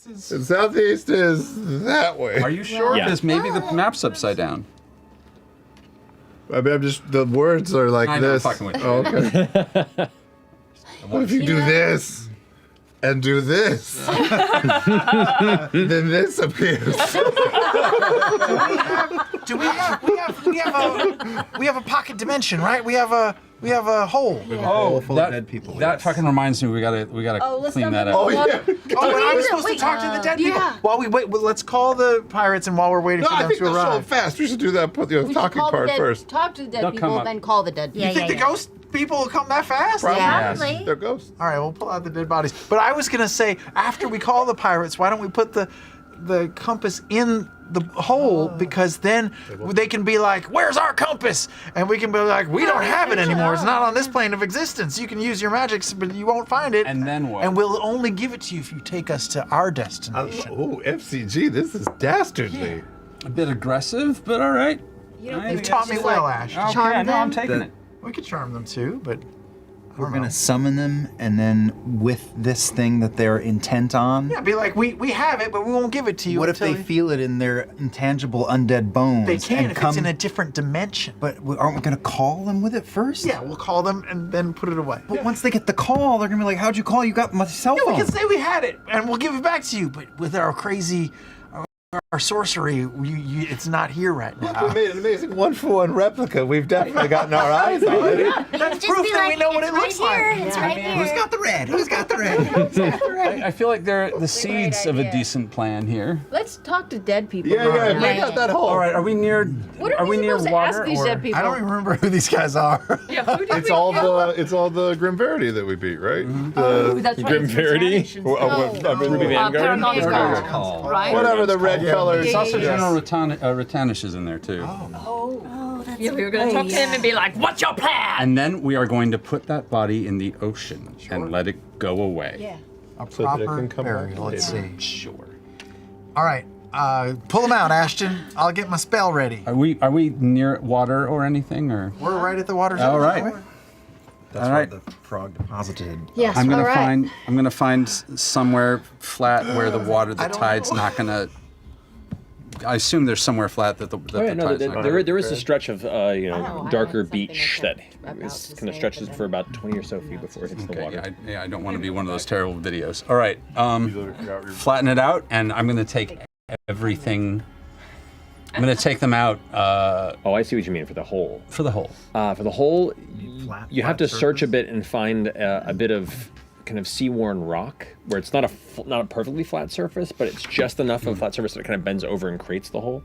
And southeast is that way. Are you sure? Yeah. Because maybe the map's upside down. I mean, I'm just, the words are like I know, this. I'm fucking with you. Oh, okay. What if you do this and do this? Then this appears. Do we have a pocket dimension, right? We have a hole. Oh, full of dead people, That yes. fucking reminds me. We gotta let's clean go that get up. Oh, yeah. Oh, and I was supposed to talk to the dead people. Yeah. While we wait, well, let's call the pirates, and while we're waiting No, for I them think to they'll show up arrive. fast. We should do that, put the We should talking call the part dead, first. talk to the dead They'll come people, up. then call the dead people. You think the ghost people will come that fast? Probably. Yeah. They're ghosts. All right, we'll pull out the dead bodies. But I was gonna say, after we call the pirates, why don't we put the compass in the hole, because then they can be like, "Where's our compass?" And we can be like, "We don't have it anymore. It's not on this plane of existence. You can use your magics, but you won't find it." And then what? And we'll only give it to you if you take us to our destination. Oh, FCG, this is dastardly. A bit aggressive, but all right. You've taught me well, Ash. Okay, Charm no, I'm them? taking it. We could charm them too, but We're gonna summon them, and then with this thing that they're intent on, yeah, be like, we have it, but we won't give it to you. what if they until feel it in their intangible undead bones? They can and if come, it's in a different dimension. But aren't we gonna call them with it first? Yeah, we'll call them and then put it away. But once they get the call, they're gonna be like, "How'd you call? You got my cell Yeah, phone." we can say we had it, and we'll give it back to you. But with our crazy, our sorcery, it's not here right Look, now. we made an amazing one-for-one replica. We've definitely gotten our eyes on it. That's Just proof be that like, we know what it's it looks right here. like. It's right here. Who's got the red? Who's got the red? I feel like they're the seeds of a idea. decent plan here. Let's talk to dead people. Yeah, break out that hole. All right, are we near? What are we near supposed to water? ask these or- dead people? I don't even remember who these guys are. Yeah, who did It's we all kill? the Grimverity that we beat, right? Oh, that's right. Grim Verity? Ruby Vanguard? Paragon's Paragon. call, right? Whatever the red color. It's also Yeah. General Ratanish is in there too. Oh, that's Yeah, we were gonna talk to him and be like, "What's your plan?" And then we are going to put that body in the ocean and let it go away. Yeah. A So that it proper can come burial, back let's later. see. Sure. All right, pull them out, Ashton. I'll get my spell ready. Are we near water or anything or? We're right at the water's All edge, right. aren't we? That's All right. what the frog deposited. Yes. I'm gonna all right. find somewhere flat where the water, the I don't tide's know. not gonna. I assume there's somewhere flat that the Oh, yeah, the no, tide's not gonna. there is a stretch of I darker had something beach that about is to kind of say, stretches but for about 20 or so feet before it hits the Okay, water. yeah, I don't want to be one of those terrible videos. All right, flatten it out, and I'm gonna take everything. I'm gonna take them out Oh, I see what you mean for the hole. for the whole. For the hole, Flat- you have flat to search a surface? bit and find a bit of kind of sea-worn rock where it's not a perfectly flat surface, but it's just enough of a flat surface that it kind of bends over and creates the hole.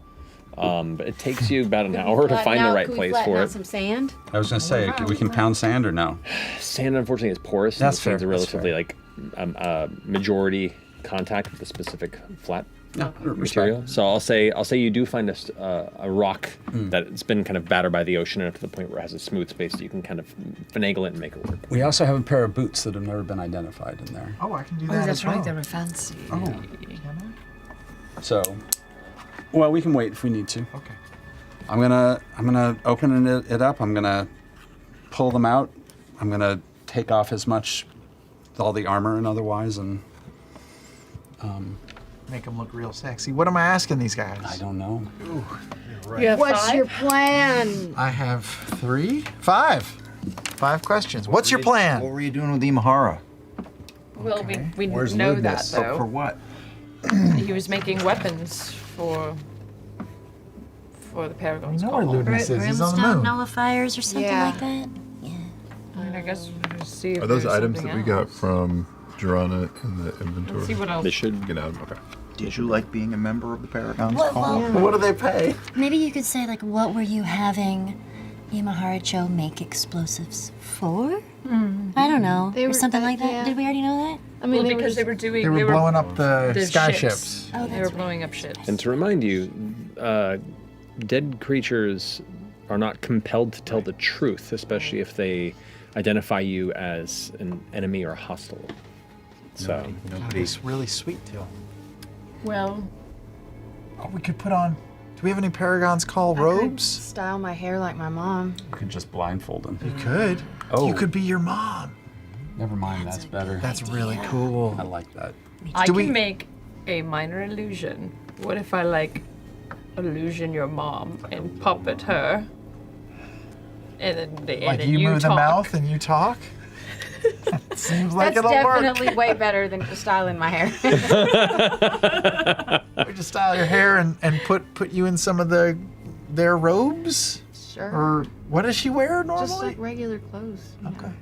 But it takes you about an hour to Flatten find the out- right can we place flatten for out it. some sand. I was gonna say we can pound sand or no. Sand, unfortunately, is porous. That's and it's fair, a that's relatively fair. like majority contact with the specific flat No, material. So I'll say you do find a rock that's been kind of battered by the ocean enough to the point where it has a smooth space that you can kind of finagle it and make it work. We also have a pair of boots that have never been identified in there. Oh, I can do that as well. They were fancy. So, well, we can wait if we need to. Okay. I'm gonna open it up. I'm gonna pull them out. I'm gonna take off as much, all the armor and otherwise, and Make them look real sexy. What am I asking these guys? I don't know. What's your plan? I have five questions. What's your What plan? were you doing with Imahara? Well, we Where's know Ludness? that though. For what? He was making weapons for the Paragon's We know where call. Ludness is. He's on the Brimstone moon. nullifiers or something Yeah. like that. Yeah. I mean, I guess we'll just see if Are those there's items something that we got else. from Durana in the inventory? Let's see what else. They should. Get out. Okay. Did you like being a member of the Paragon's Well, Call? What do they pay? maybe you could say, like, what were you having Imahara Joe make explosives for? I don't know. They or were- something like that. yeah. Did we already know that? I mean, Well, because they were doing. They were blowing up the the sky ships. ships. Oh, They were that's blowing up ships. And to remind you, dead creatures are not compelled to tell the truth, especially if they identify you as an enemy or hostile. So, It's really sweet too. Well, Oh, we could put on. Do we have any Paragon's Call robes? Style my hair like my mom. We could just blindfold them. You could. Oh. You could be your mom. Never mind. That's better. That's really cool. I like that. I Do can we- make a minor illusion? What if I like illusion your mom and puppet her? And then Like and you move the talk? mouth and you talk? Seems like That's it'll work. definitely way better than styling my hair. We just style your hair and put you in some of their robes? Sure. Or what does she wear normally? Just like regular clothes. you know. Okay.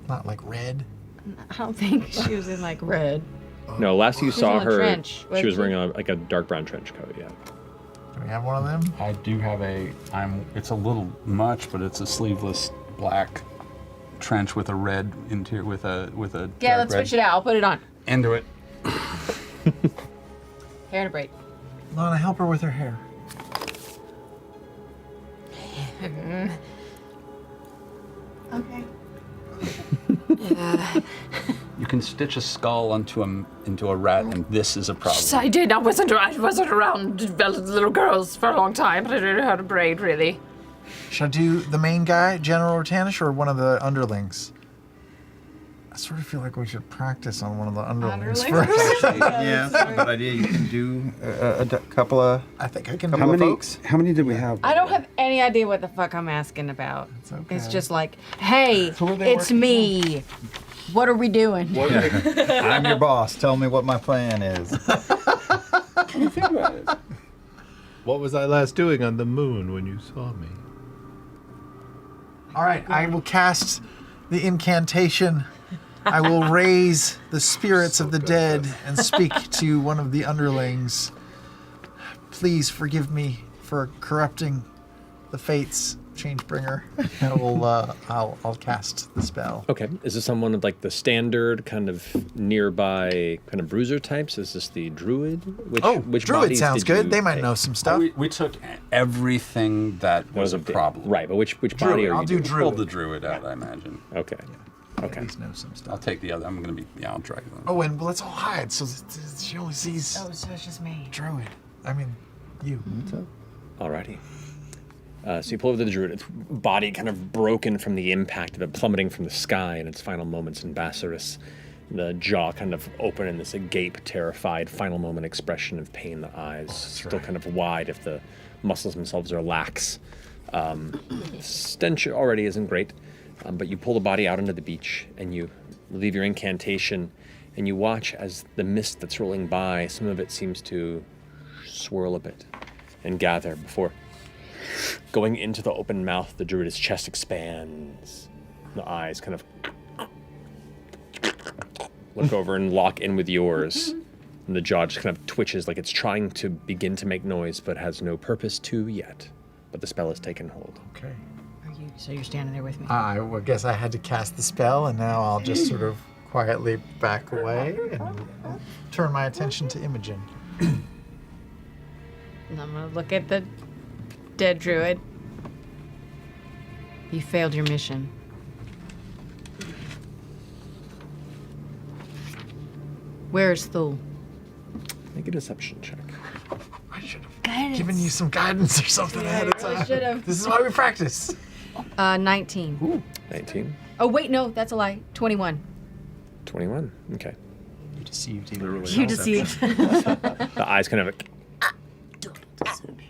Not like red. I don't think she was in like red. No, last you was saw in a her, trench, she was wasn't wearing like a dark brown trench coat. Yeah. Do we have one of them? I do have it's a little much, but it's a sleeveless black trench with a red interior with a Yeah, dark let's red switch it out. I'll put it on. into it. Hair to braid. Lana, help her with her hair. Okay. You can stitch a skull into a rat, and this is a problem. Yes, I did. I wasn't around little girls for a long time, but I didn't know how to braid really. Should I do the main guy, General Rotanish, or one of the underlings? I sort of feel like we should practice on one of the underlings Underlings? first. Yeah, that's a good idea. You can do a couple of. I think I can Couple do of it. folks. How many did we have? I don't have any idea what the fuck I'm asking about. It's okay. It's just like, hey, who are they it's working me. What are we doing? I'm your boss. Tell me what my plan is. What was I last doing on the moon when you saw me? All right, I will cast the incantation. I will raise the spirits of the dead and speak to one of the underlings. Please forgive me for corrupting the fates, Changebringer. I will. I'll cast the spell. Okay. Is this someone of like the standard kind of nearby kind of bruiser types? Is this the druid? Which Druid bodies sounds did good. you They might take? know some stuff. We took everything that was a the- problem. Right, but which body Druid. are you I'll do doing? Pull druid. the druid out, I imagine. Okay. Okay. At least know some stuff. I'll take the other. I'm gonna be. Yeah, I'll drag them. Oh, and well, let's all hide so that she only sees Oh, so it's just me. druid. I mean, you. Alrighty. So you pull over the druid. Its body kind of broken from the impact of it plummeting from the sky in its final moments in Bassaris. The jaw kind of open in this agape, terrified, final moment expression of pain. The eyes still kind of wide if the muscles themselves are lax. Stench already isn't great, but you pull the body out onto the beach and you leave your incantation and you watch as the mist that's rolling by, some of it seems to swirl a bit and gather before going into the open mouth. The druid's chest expands. The eyes kind of look over and lock in with yours. And the jaw just kind of twitches like it's trying to begin to make noise but has no purpose to yet. But the spell has taken hold. Okay. So you're standing there with me. I well, guess I had to cast the spell, and now I'll just sort of quietly back away and turn my attention to Imogen. And I'm gonna look at the dead druid. You failed your mission. Where is Thule? Make a deception check. I should have Guidance. given you some guidance or something ahead of I time. should've. This is why we practice. 19. 19. Oh wait, no, that's a lie. 21. 21. Okay. You deceived You deceived. The eyes kind of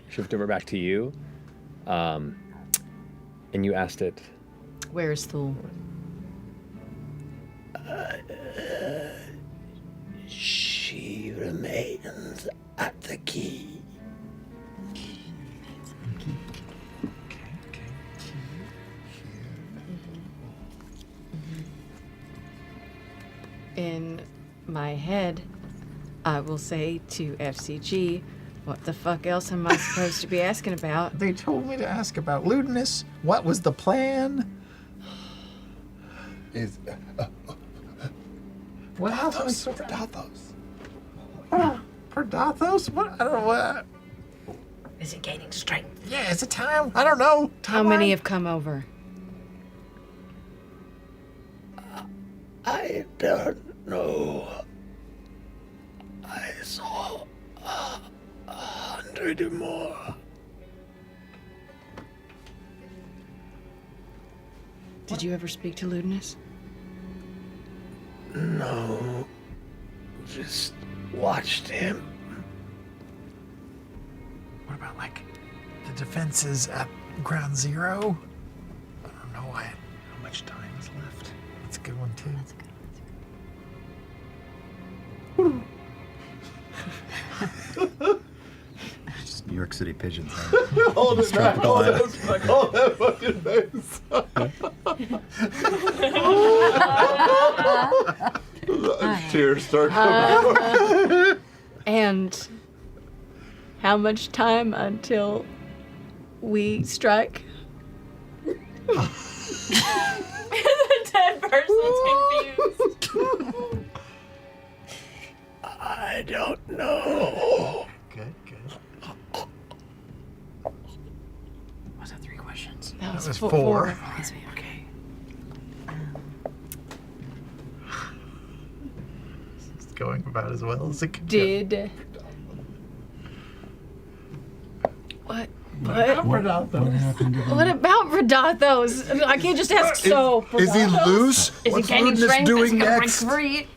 shift over back to you. And you asked it, Where is Thule? she remains at the key. In my head, I will say to FCG, what the fuck else am I supposed to be asking about? They told me to ask about Ludinus. What was the plan? Is What happened? Dathos. Perdathos? What? I don't know what. Is it gaining strength? Yeah, is it time? I don't know. How many have come over? I don't know. I saw 100 or more. Did you ever speak to Ludinus? No, just watched him. What about like the defenses at Ground Zero? I don't know how much time is left. That's a good one too. Just New York City pigeons. Hold it back. Tropical Hold island. that fucking face. Tears start coming. And how much time until we strike? The dead person's confused. I don't know. Good, good. Was that 3 questions? That was four. Okay. It's going about as well as it could go. Did. What? What? What happened to What about Redathos? I can't just ask so. Is he Redathos? loose? Is What's he gaining Rudeness strength? doing Is he gonna break next? free?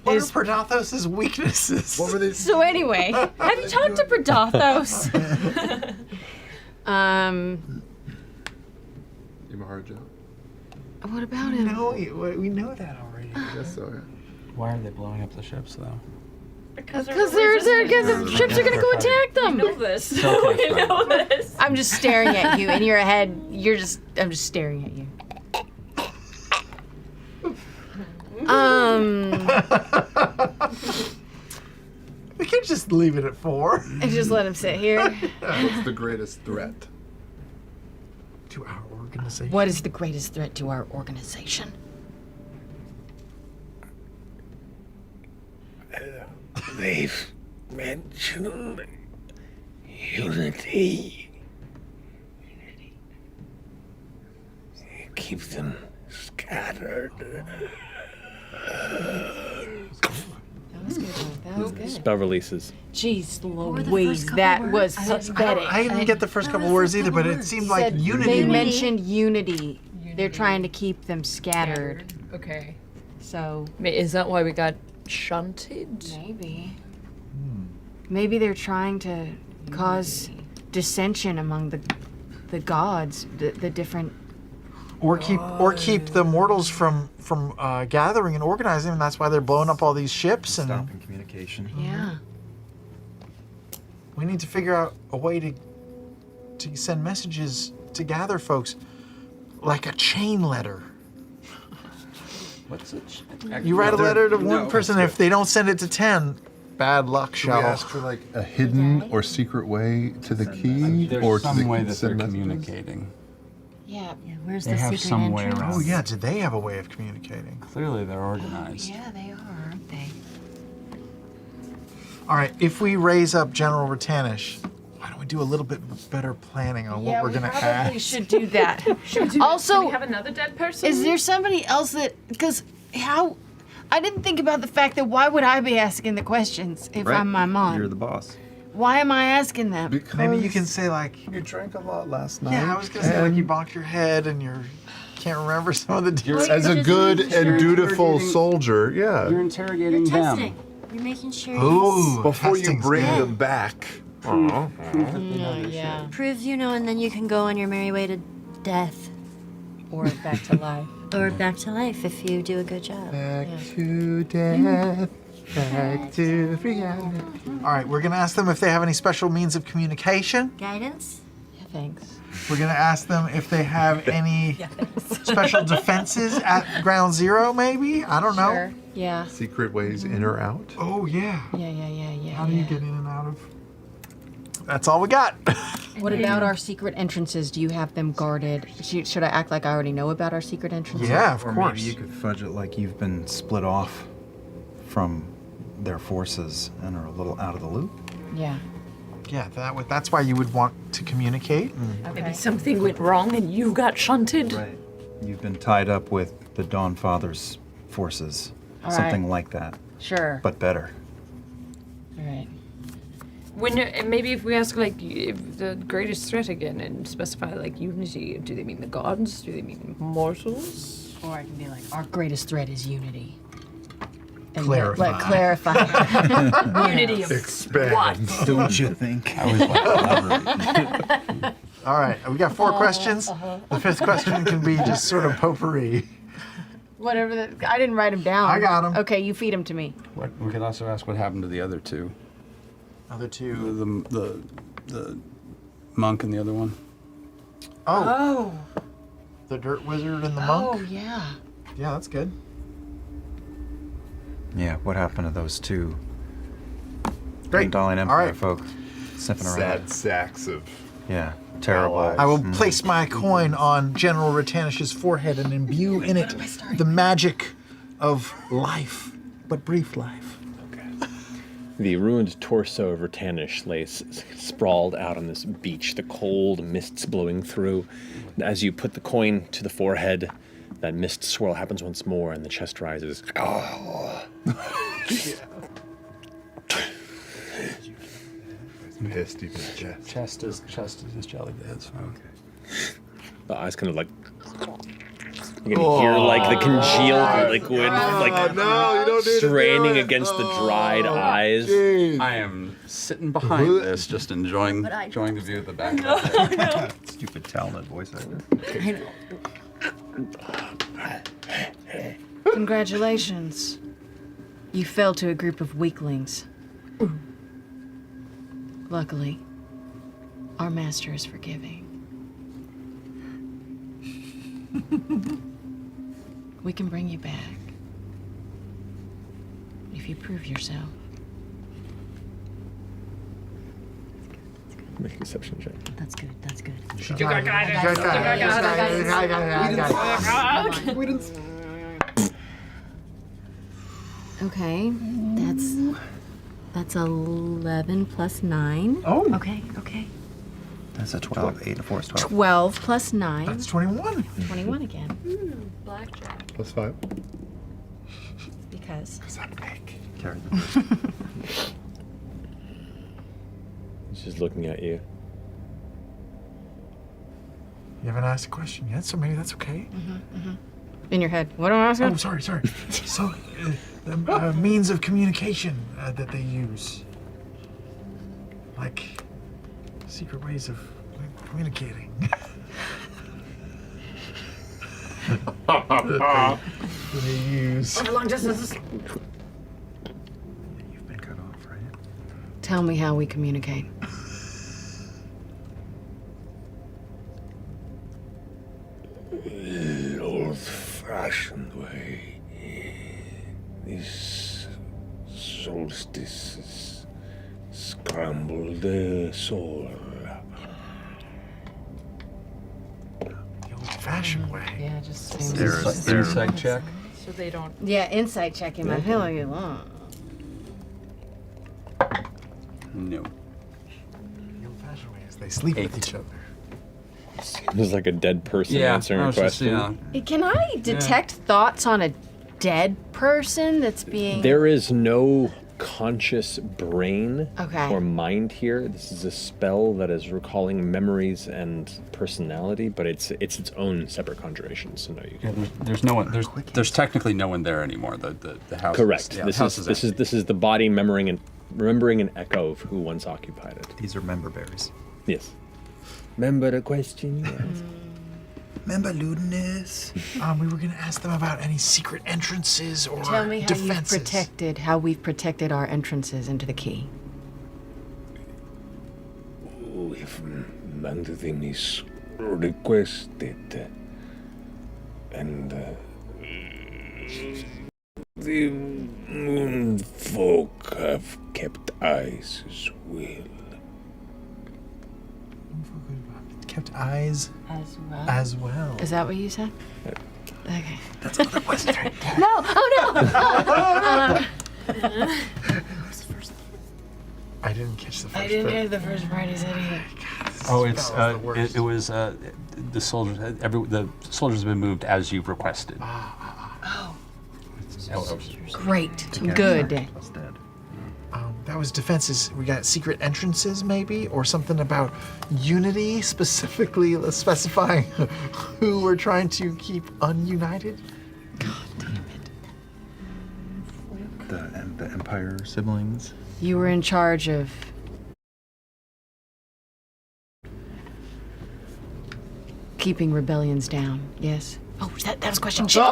What are Predathos' weaknesses? What were they? So anyway, have you talked to Predathos? Imahara. What about him? No, we know that already. I guess so. Yeah. Why are they blowing up the ships, though? Because the ships are gonna go attack We them. know this. okay, We know this. I'm just staring at you. In your head, I'm just staring at you. We can't just leave it at 4. And just let him sit here. What's the greatest threat? To our organization. What is the greatest threat to our organization? They've mentioned unity. Keep them scattered. That was good. That was good. Spell releases. Jeez the Louise, first that couple was words? pathetic. I didn't get the first couple words either, but it seemed like Said- unity. They mentioned unity. They're trying to keep them scattered. Okay. So Is that why we got shunted? maybe. Maybe they're trying to cause dissension among the gods, the different. Or keep the mortals from gathering and organizing, and that's why they're blowing up all these ships. And Stopping communication. Yeah. we need to figure out a way to send messages to gather folks, like a chain letter. What's it? You write a letter to one No. person, if they don't send it to 10, bad luck, Should we shall. ask for like a hidden or secret way to the key, There's or to some the way that they're send messages? communicating. Yeah. Yeah, where's They the have secret some way entrance? around. Oh yeah, do they have a way of communicating? Clearly, they're organized. Yeah, they are, aren't they? All right, if we raise up General Ratanish, why don't we do a little bit better planning on what we're gonna probably ask? should do that. Should we Also, have another dead person? is there somebody else that? Because how? I didn't think about the fact that why would I be asking the questions if I'm my mom? You're the boss. Why am I asking them? Because Maybe you can say like, you drank a lot last night. yeah, I was gonna say like you bonked your head and you can't remember some of the details. As a Just good making and sure. dutiful You're soldier, yeah. You're interrogating You're them. testing. You're making sure Ooh, Before you testing's bring good. them back. Yeah. proves you know, and then you can go on your merry way to death Or back to life. or back to life if you do a good job. Back to death. Back to reality. All right, we're gonna ask them if they have any special means of communication. Guidance? Yeah, thanks. We're gonna ask them if they have any special defenses at Ground Zero. Maybe, I don't know. Sure. Yeah. Secret ways in or out. Oh yeah. Yeah. How do you get in and out of? That's all we got. What about our secret entrances? Do you have them guarded? Should I act like I already know about our secret entrances? Yeah, of Or course. maybe you could fudge it like you've been split off from their forces and are a little out of the loop. Yeah. Yeah, that's why you would want to communicate. Maybe something went wrong and you got shunted. Right. You've been tied up with the Dawn Father's forces. All Something right. like that, Sure. but better. All right. When maybe if we ask like if the greatest threat again and specify like unity, do they mean the gods? Do they mean mortals? Or I can be like, our greatest threat is unity. And Clarify. clarify. Unity of Expand. Don't you think? I always like elaborate. All right, we got 4 questions. The 5th question can be just sort of potpourri. Whatever. I didn't write them down. I got 'em. Okay, you feed them to me. What, we could also ask what happened to the other two. Other 2. The monk and the other one. Oh, the dirt wizard and the monk. yeah. Yeah, that's good. Yeah, what happened to those two Great. Dalian All Empire right. folk sniffing around? Sad sacks of. Yeah, terrible. Allies. I will place my coin on General Ratanish's forehead and imbue in it the magic of life, but brief life. The ruined torso of Ratanish lay sprawled out on this beach, the cold mists blowing through. And as you put the coin to the forehead, that mist swirl happens once more and the chest rises. Pissed even chest. Chest is jelly beds. Okay. The eyes kind of like... You can hear like the congealed liquid like No, you don't need straining to do it. against the dried eyes. Jeez. I am sitting behind this, just enjoying the view of the back. Stupid talented voice actor. Congratulations. You fell to a group of weaklings. Luckily, our master is forgiving. We can bring you back. If you prove yourself. Make a deception check. That's good. That's good. Okay, that's 11 plus 9. Oh, Okay, okay. That's a 12. 8 and 4 is 12. 12 plus 9. that's 21. 21 again. blackjack. Plus 5. Because. Carry the She's looking at you. You haven't asked a question yet, so maybe that's okay. In your head. What am I asking? Oh, sorry. So, the means of communication that they use, like secret ways of communicating. They use. Long distance. You've been cut off, right? Tell me how we communicate. The old-fashioned way. This solstice has scrambled the soul. The old-fashioned way. Yeah, just seems. Insight check. So they don't. Yeah, insight check him. I feel like you long. No. The old-fashioned way is they sleep with each other. There's like a dead person answering I a was just, question. Can I detect thoughts on a dead person that's being. There is no conscious brain Okay. or mind here. This is a spell that is recalling memories and personality, but it's its own separate conjuration. So no, you Yeah, can. there's no one. There's technically no one there anymore. The house. Correct. Yeah, This the house is this is the body remembering an echo of who once occupied it. These are member berries. Yes. Remember the question? Yes. Member Ludinus. We were gonna ask them about any secret entrances or Tell me how defenses. we've protected our entrances into the key. If Mandarin is requested, and the moon folk have kept eyes as well. Kept eyes As well. as well. Is that what you said? Okay. That's another Western. No! Oh I didn't catch the first no! I didn't bit. hear the first part he said either. Oh, it's Spell is the worst. the soldiers. The soldiers have been moved as you've requested. Great. Good. Plus dead. That was defenses. We got secret entrances, maybe, or something about unity, specifically specifying who we're trying to keep ununited. God damn it. vampire siblings. You were in charge of keeping rebellions down, yes? Oh, that was question shit.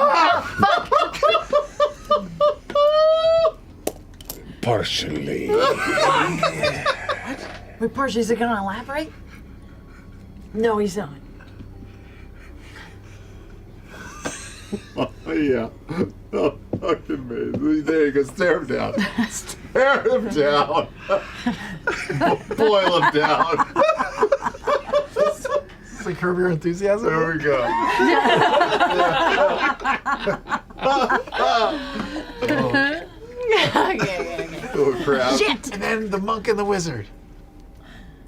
Partially. Wait, partially, is it gonna elaborate? No, he's not. Oh, yeah. Oh, fucking me. There you go. Stare him down. Stare him down. Boil him down. It's like Curb Your Enthusiasm. There we go. Oh, crap. Shit! And then the monk and the wizard.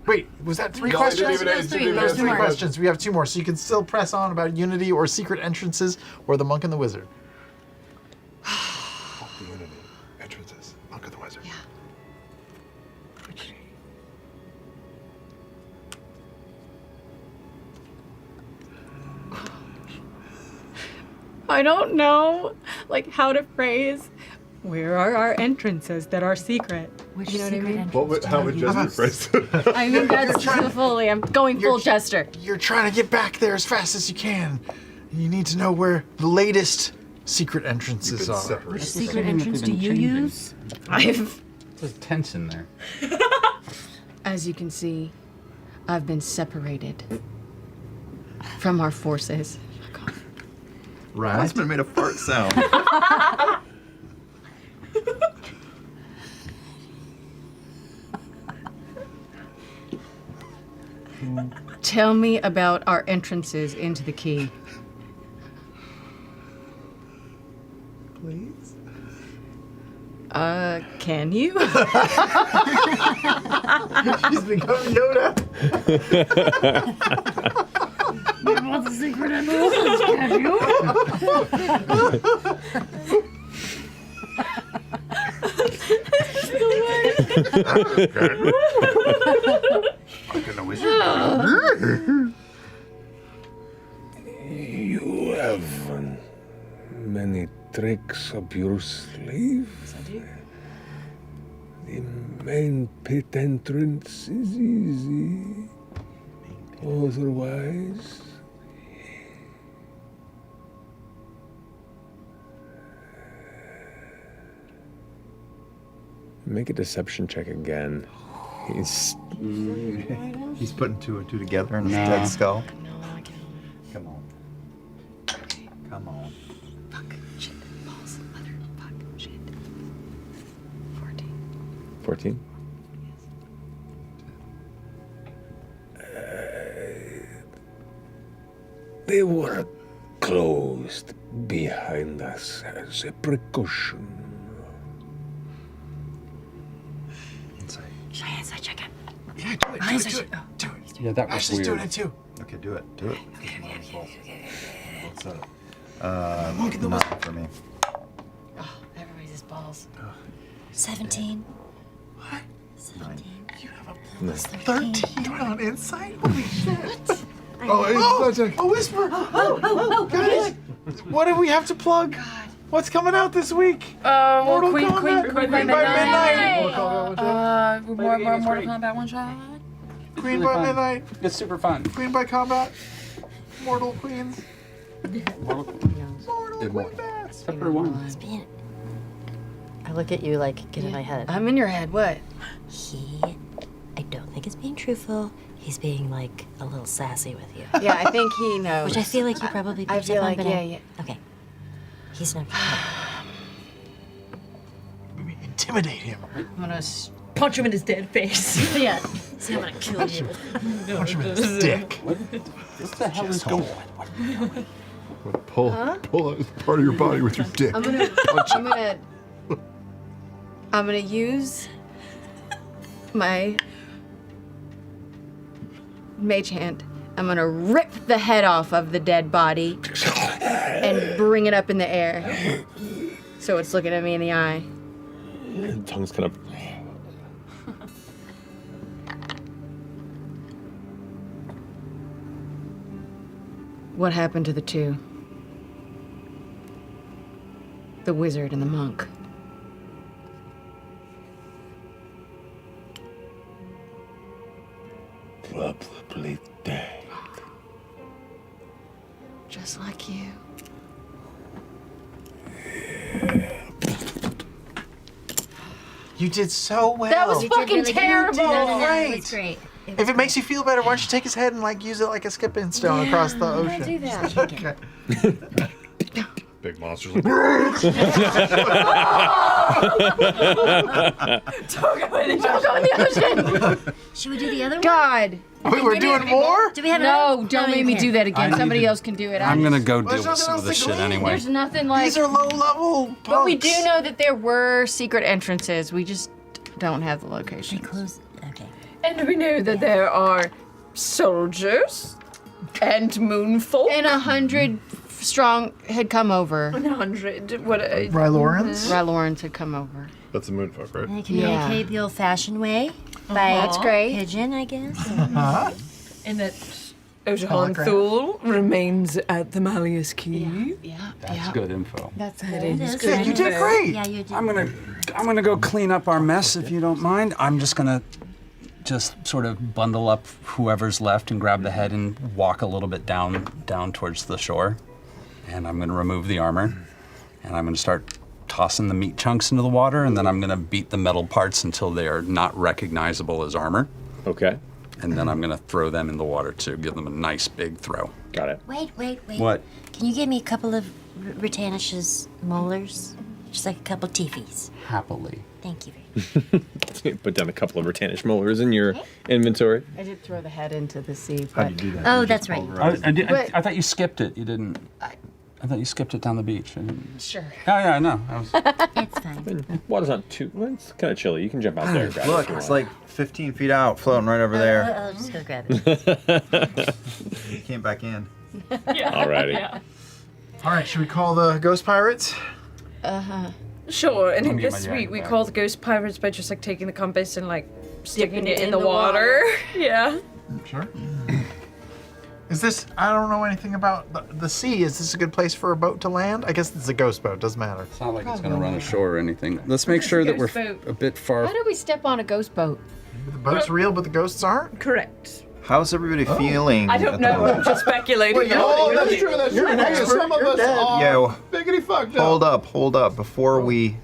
Wait, was that three No, I questions? didn't even- didn't even There's answer three the questions. We have two more, so you can still press on about Unity or secret entrances or the monk and the wizard. The Unity. Entrances. Monk of the Wizard. Yeah. I don't know, like, how to phrase. Where are our entrances that are secret? Which You know what I secret mean? entrance How do would you Jester use? phrase it? I mean, that's fully. I'm going full Chester. You're trying to get back there as fast as you can. You need to know where the latest secret entrances are. Which secret entrance do you use? There's tension there. As you can see, I've been separated from our forces. Rasman made a fart sound. Tell me about our entrances into the key. Please? Can you? He's become Yoda. What's the secret entrance? Can you? You have many tricks up your sleeve. The main pit entrance is easy. Otherwise, Make a deception check again. He's He's putting two and two together in his No. dead skull. No, I can't. Come on. Come on. Fuck, shit, balls, mother, fuck, shit. 14. 14. they were closed behind us as a precaution. Should I inside check it? Yeah, do it. Do it. Do it. Do it. Yeah, that was Ashley's doing weird. it too. Okay, do it. Do it. What's up? Monk in the Nothing for me. Oh, everybody's his balls. 17. What? 17. You have a plus 13 on insight? Holy shit. Oh, it's A whisper. Guys, what do we have to plug? What's coming out this week? Mortal Kombat. Queen by Midnight. More Mortal Kombat one shot. Queen really by fun. Midnight. It's super fun. Queen by Combat. Mortal Queens. Mortal Queens. Pepper one. Being, I look at you like, get in my head. I'm in your head, what? I don't think is being truthful. He's being like a little sassy with you. Yeah, I think he knows. Which I feel like you probably I picked feel up on, like, but yeah. Okay. He's not. We intimidate him. I'm gonna Punch him in his dead face. Yeah. See, I'm gonna kill you. Punch him in his dick. What the hell is going on? Pull out part of your body with your dick. I'm gonna use my mage hand. I'm gonna rip the head off of the dead body and bring it up in the air. So it's looking at me in the eye. Tongue's kind of. What happened to the two? The wizard and the monk. probably dead. Just like you. You did so well. That was You did fucking really good. terrible. No, Great. it was great. If it makes you feel better, why don't you take his head and like use it like a skipping stone across the ocean? Do that. Okay. Big monsters. Like, Don't go in the ocean. Should we do the other one? God. Wait, we're doing more? Do we have No, another? don't make me do that again. I Somebody need to- else can do it. I'm gonna go Well, deal there's with some of nothing this else to shit glean. anyway. There's nothing like. These are low-level punks. But we do know that there were secret entrances. We just don't have the location. Close. Okay. And we know that there are soldiers and moonfolk. And 100 strong had come over. 100. What? Rylorans? Lawrence had come over. that's the moonfolk, right? I communicate the old-fashioned way by That's great. pigeon, I guess. And that Ojahan Thul remains at the Malleus Key. Yeah. That's good info. That's That good. is Yeah, good. you did great. Yeah, you did. I'm gonna go clean up our mess if you don't mind. I'm just gonna sort of bundle up whoever's left and grab the head and walk a little bit down towards the shore. And I'm gonna remove the armor, and I'm gonna start tossing the meat chunks into the water, and then I'm gonna beat the metal parts until they are not recognizable as armor. Okay. And then I'm gonna throw them in the water to give them a nice big throw. Got it. Wait. What? Can you give me a couple of Britannia's molars? Just like a couple teefies. Happily. Thank you. Put down a couple of Britannic molars in your inventory. I did throw the head into the sea. How But do you do that? Oh, You that's just right. pulverize it? I thought you skipped it. You didn't. I thought you skipped it down the beach. I didn't. sure. Yeah, I know. I was, It's fine. Water's not too. Well, it's kind of chilly. You can jump out there. And grab it Look, if you it's want. like 15 feet out, floating right over there. I'll just go grab it. You came back in. Alrighty. Yeah. All right, should we call the ghost pirates? Sure, and I get guess my we jacket back. call the ghost pirates by just like taking the compass and like sticking Dipping it it in in the the water. Yeah. Sure. Is this, I don't know anything about the sea. Is this a good place for a boat to land? I guess it's a ghost boat, doesn't matter. it's not like it's gonna run ashore or anything. Let's make sure that we're ghost boat. a bit far. How do we step on a ghost boat? The boat's real, but the ghosts aren't? Correct. How's everybody feeling? I at don't the know. moment? I'm just speculating. Oh, that's true. That's true. an Hey, expert, some of you're us dead. are Yo, biggity fucked hold up. Before we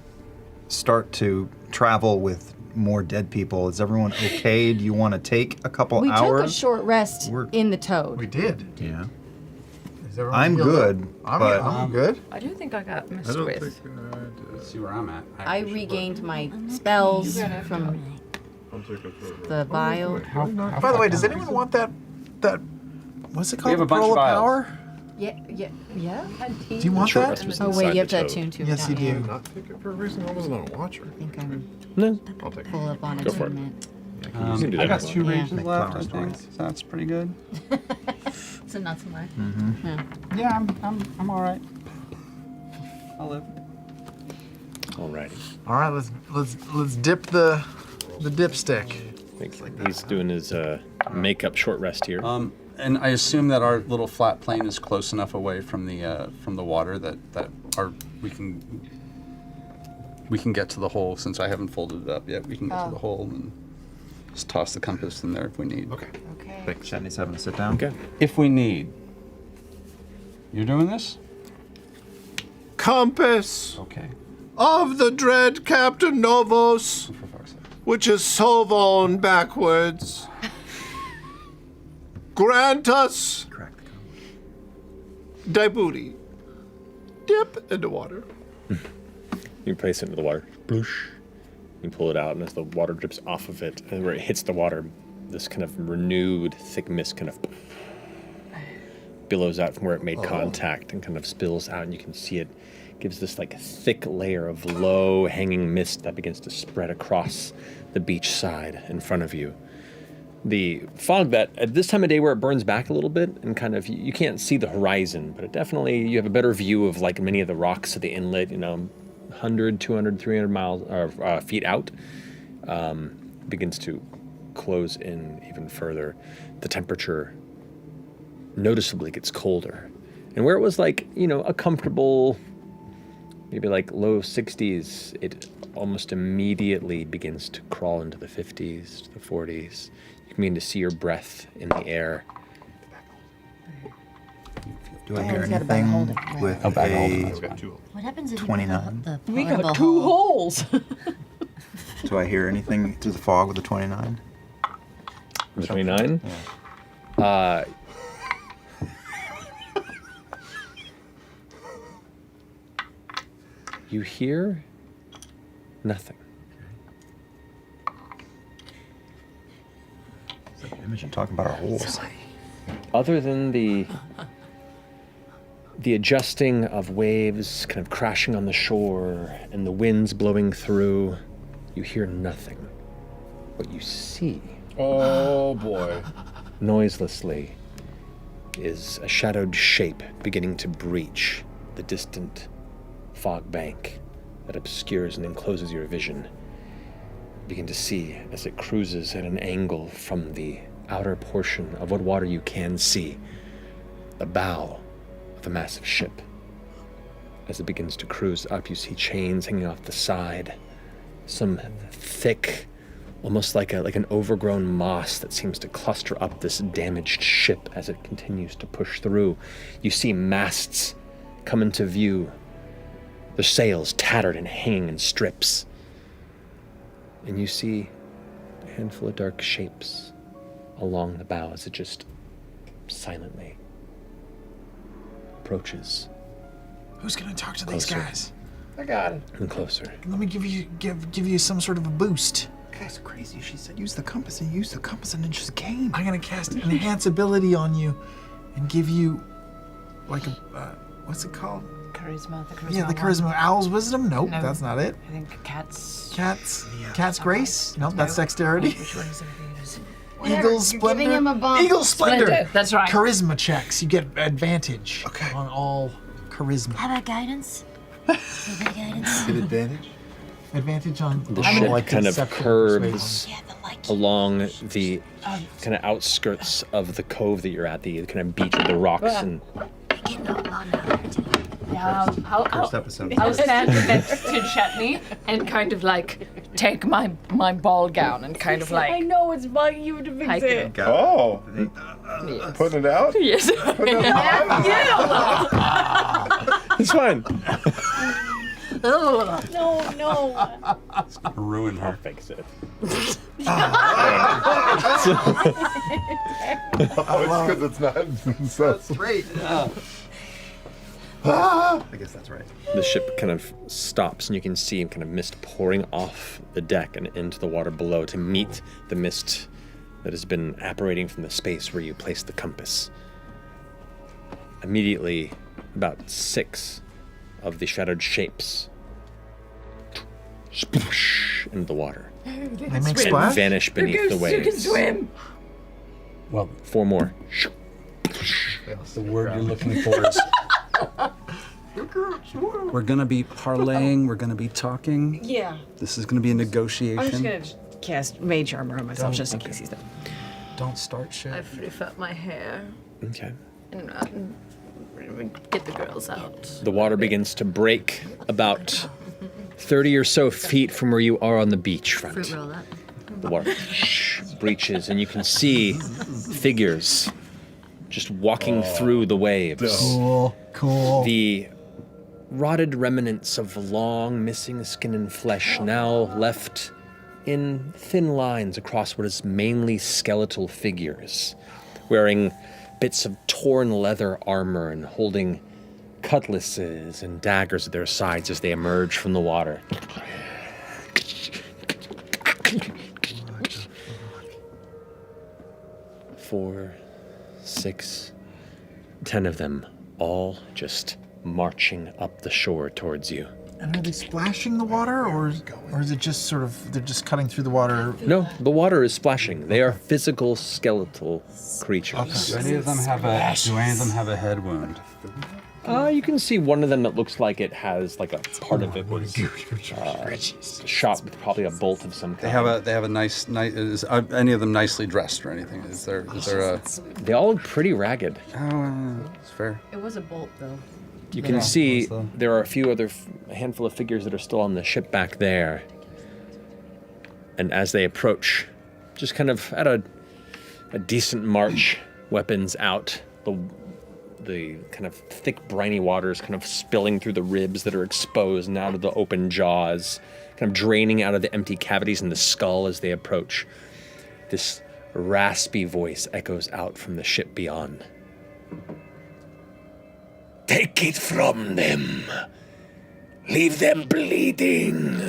start to travel with more dead people, is everyone okay? Do you want to take a couple We took a hours? short rest We're- in the Toad. We did. Yeah. Is everyone I'm healed good, up? but I'm good. I don't think I got messed I don't with. think Let's see where I'm at. I regained my spells from I'll take it for the vial. By the way, does anyone want that, what's it called? have a The bunch Pearl of of vials. Power? Yeah. Do you want Short that? rest was Oh inside wait, you have the to toad. attune to it. Yes, you not yet. do. not take it for a reason. I wasn't a watcher. I think I'm No. I'll take it. full up on Go for it. attunement. You can do I that got if 2 you want. rages Make left. I flowers think twice. so that's pretty good. So not so much. Yeah, I'm all right. I'll live. Alrighty. All right, let's dip the dipstick. I think he's doing his makeup short rest here. And I assume that our little flat plane is close enough away from the water that we can get to the hole. Since I haven't folded it up yet, we can get to the hole and just toss the compass in there if we need. Okay. Okay. Thanks. Shatney's having to sit down. Okay. If we need. You're doing this? Compass Okay. of the dread Captain Novos, For fuck's sake. which is Sovon backwards. Grant us Crack the code. thy booty. Dip into water. You place it into the water. Bloosh. You pull it out, and as the water drips off of it, and where it hits the water, this kind of renewed thick mist kind of billows out from where it made contact and kind of spills out, and you can see it gives this like thick layer of low hanging mist that begins to spread across the beach side in front of you. The fog that at this time of day where it burns back a little bit and kind of you can't see the horizon, but it definitely you have a better view of like many of the rocks of the inlet, 100, 200, 300 miles or feet out, begins to close in even further. The temperature noticeably gets colder. And where it was like, a comfortable, maybe like low 60s, it almost immediately begins to crawl into the 50s, to the 40s. You can begin to see your breath in the air. Do I hear Dan's got a bag anything hold of it. with Oh, bag hold. a... I've got 2 of them. What happens if 29? you put the We portable got 2 hole? holes. Do I hear anything through the fog with the 29? The 29? You hear nothing. Imagine talking about our holes. Other than the adjusting of waves kind of crashing on the shore and the winds blowing through, you hear nothing. What you see, Oh boy. noiselessly, is a shadowed shape beginning to breach the distant fog bank that obscures and encloses your vision. You begin to see as it cruises at an angle from the outer portion of what water you can see, the bow of a massive ship. As it begins to cruise up, you see chains hanging off the side, some thick, almost like an overgrown moss that seems to cluster up this damaged ship as it continues to push through. You see masts come into view, the sails tattered and hanging in strips. And you see a handful of dark shapes along the bow as it just silently approaches Who's gonna talk to these Closer. guys? I got it. and closer. Let me give you some sort of a boost. Guys, crazy. She said use the compass and it just came. I'm gonna cast enhance ability on you, and give you like a what's it called? Charisma. The charisma. Yeah, the one. charisma. Owl's wisdom? Nope, No. that's not it. I think cats. Cat's grace? Nope, that's dexterity. Which one is it? Whatever, Eagle's you're splendor. giving him a bump. Eagle's splendor. Splendor, that's right. Charisma checks. You get advantage Okay. on all charisma. How about guidance? Any guidance? Good advantage. Advantage on The on, ship like, kind of deception, curves Yeah, the light. along the kind of outskirts of the cove that you're at, the kind of beach with the rocks, and Getting all on now. Yeah, First episode. I'll stand next to Chetney and kind of like take my ball gown and kind of I like know it's bugging you to fix hike it. it. Oh. Putting it out? Yes. it's fine. No. Ruin her. Fix it. Oh, it's because it's not. So, Great. I guess that's right. The ship kind of stops, and you can see kind of mist pouring off the deck and into the water below to meet the mist that has been apparating from the space where you placed the compass. Immediately, about 6 of the shadowed shapes sploosh into the water, They make splash. vanish beneath the waves. You can swim. Well, 4 more. the word you're looking for is. We're gonna be parlaying. We're gonna be talking. Yeah. This is gonna be a negotiation. I'm just gonna cast mage armor on myself just in case he's there. Don't start shit. I fluff up my hair Okay. and get the girls out. The water begins to break about 30 or so feet from where you are on the beachfront. Fruit roll up. The water breaches, and you can see figures just walking through the waves. Cool. The rotted remnants of long missing skin and flesh now left in thin lines across what is mainly skeletal figures, wearing bits of torn leather armor and holding cutlasses and daggers at their sides as they emerge from the water. 4, 6, 10 of them, all just marching up the shore towards you. And are they splashing the water, or is it just sort of they're just cutting through the water? No, the water is splashing. They are physical, skeletal creatures. Do any of them have a head wound? You can see one of them that looks like it has like a part of it was shot with probably a bolt of some kind. They have a nice. Is any of them nicely dressed or anything? Is there a? They all look pretty ragged. Oh, it's fair. It was a bolt though. You can see there are a few other, a handful of figures that are still on the ship back there. And as they approach, just kind of at a decent march, weapons out, the kind of thick, briny waters kind of spilling through the ribs that are exposed and out of the open jaws, kind of draining out of the empty cavities in the skull as they approach. This raspy voice echoes out from the ship beyond. Take it from them. Leave them bleeding.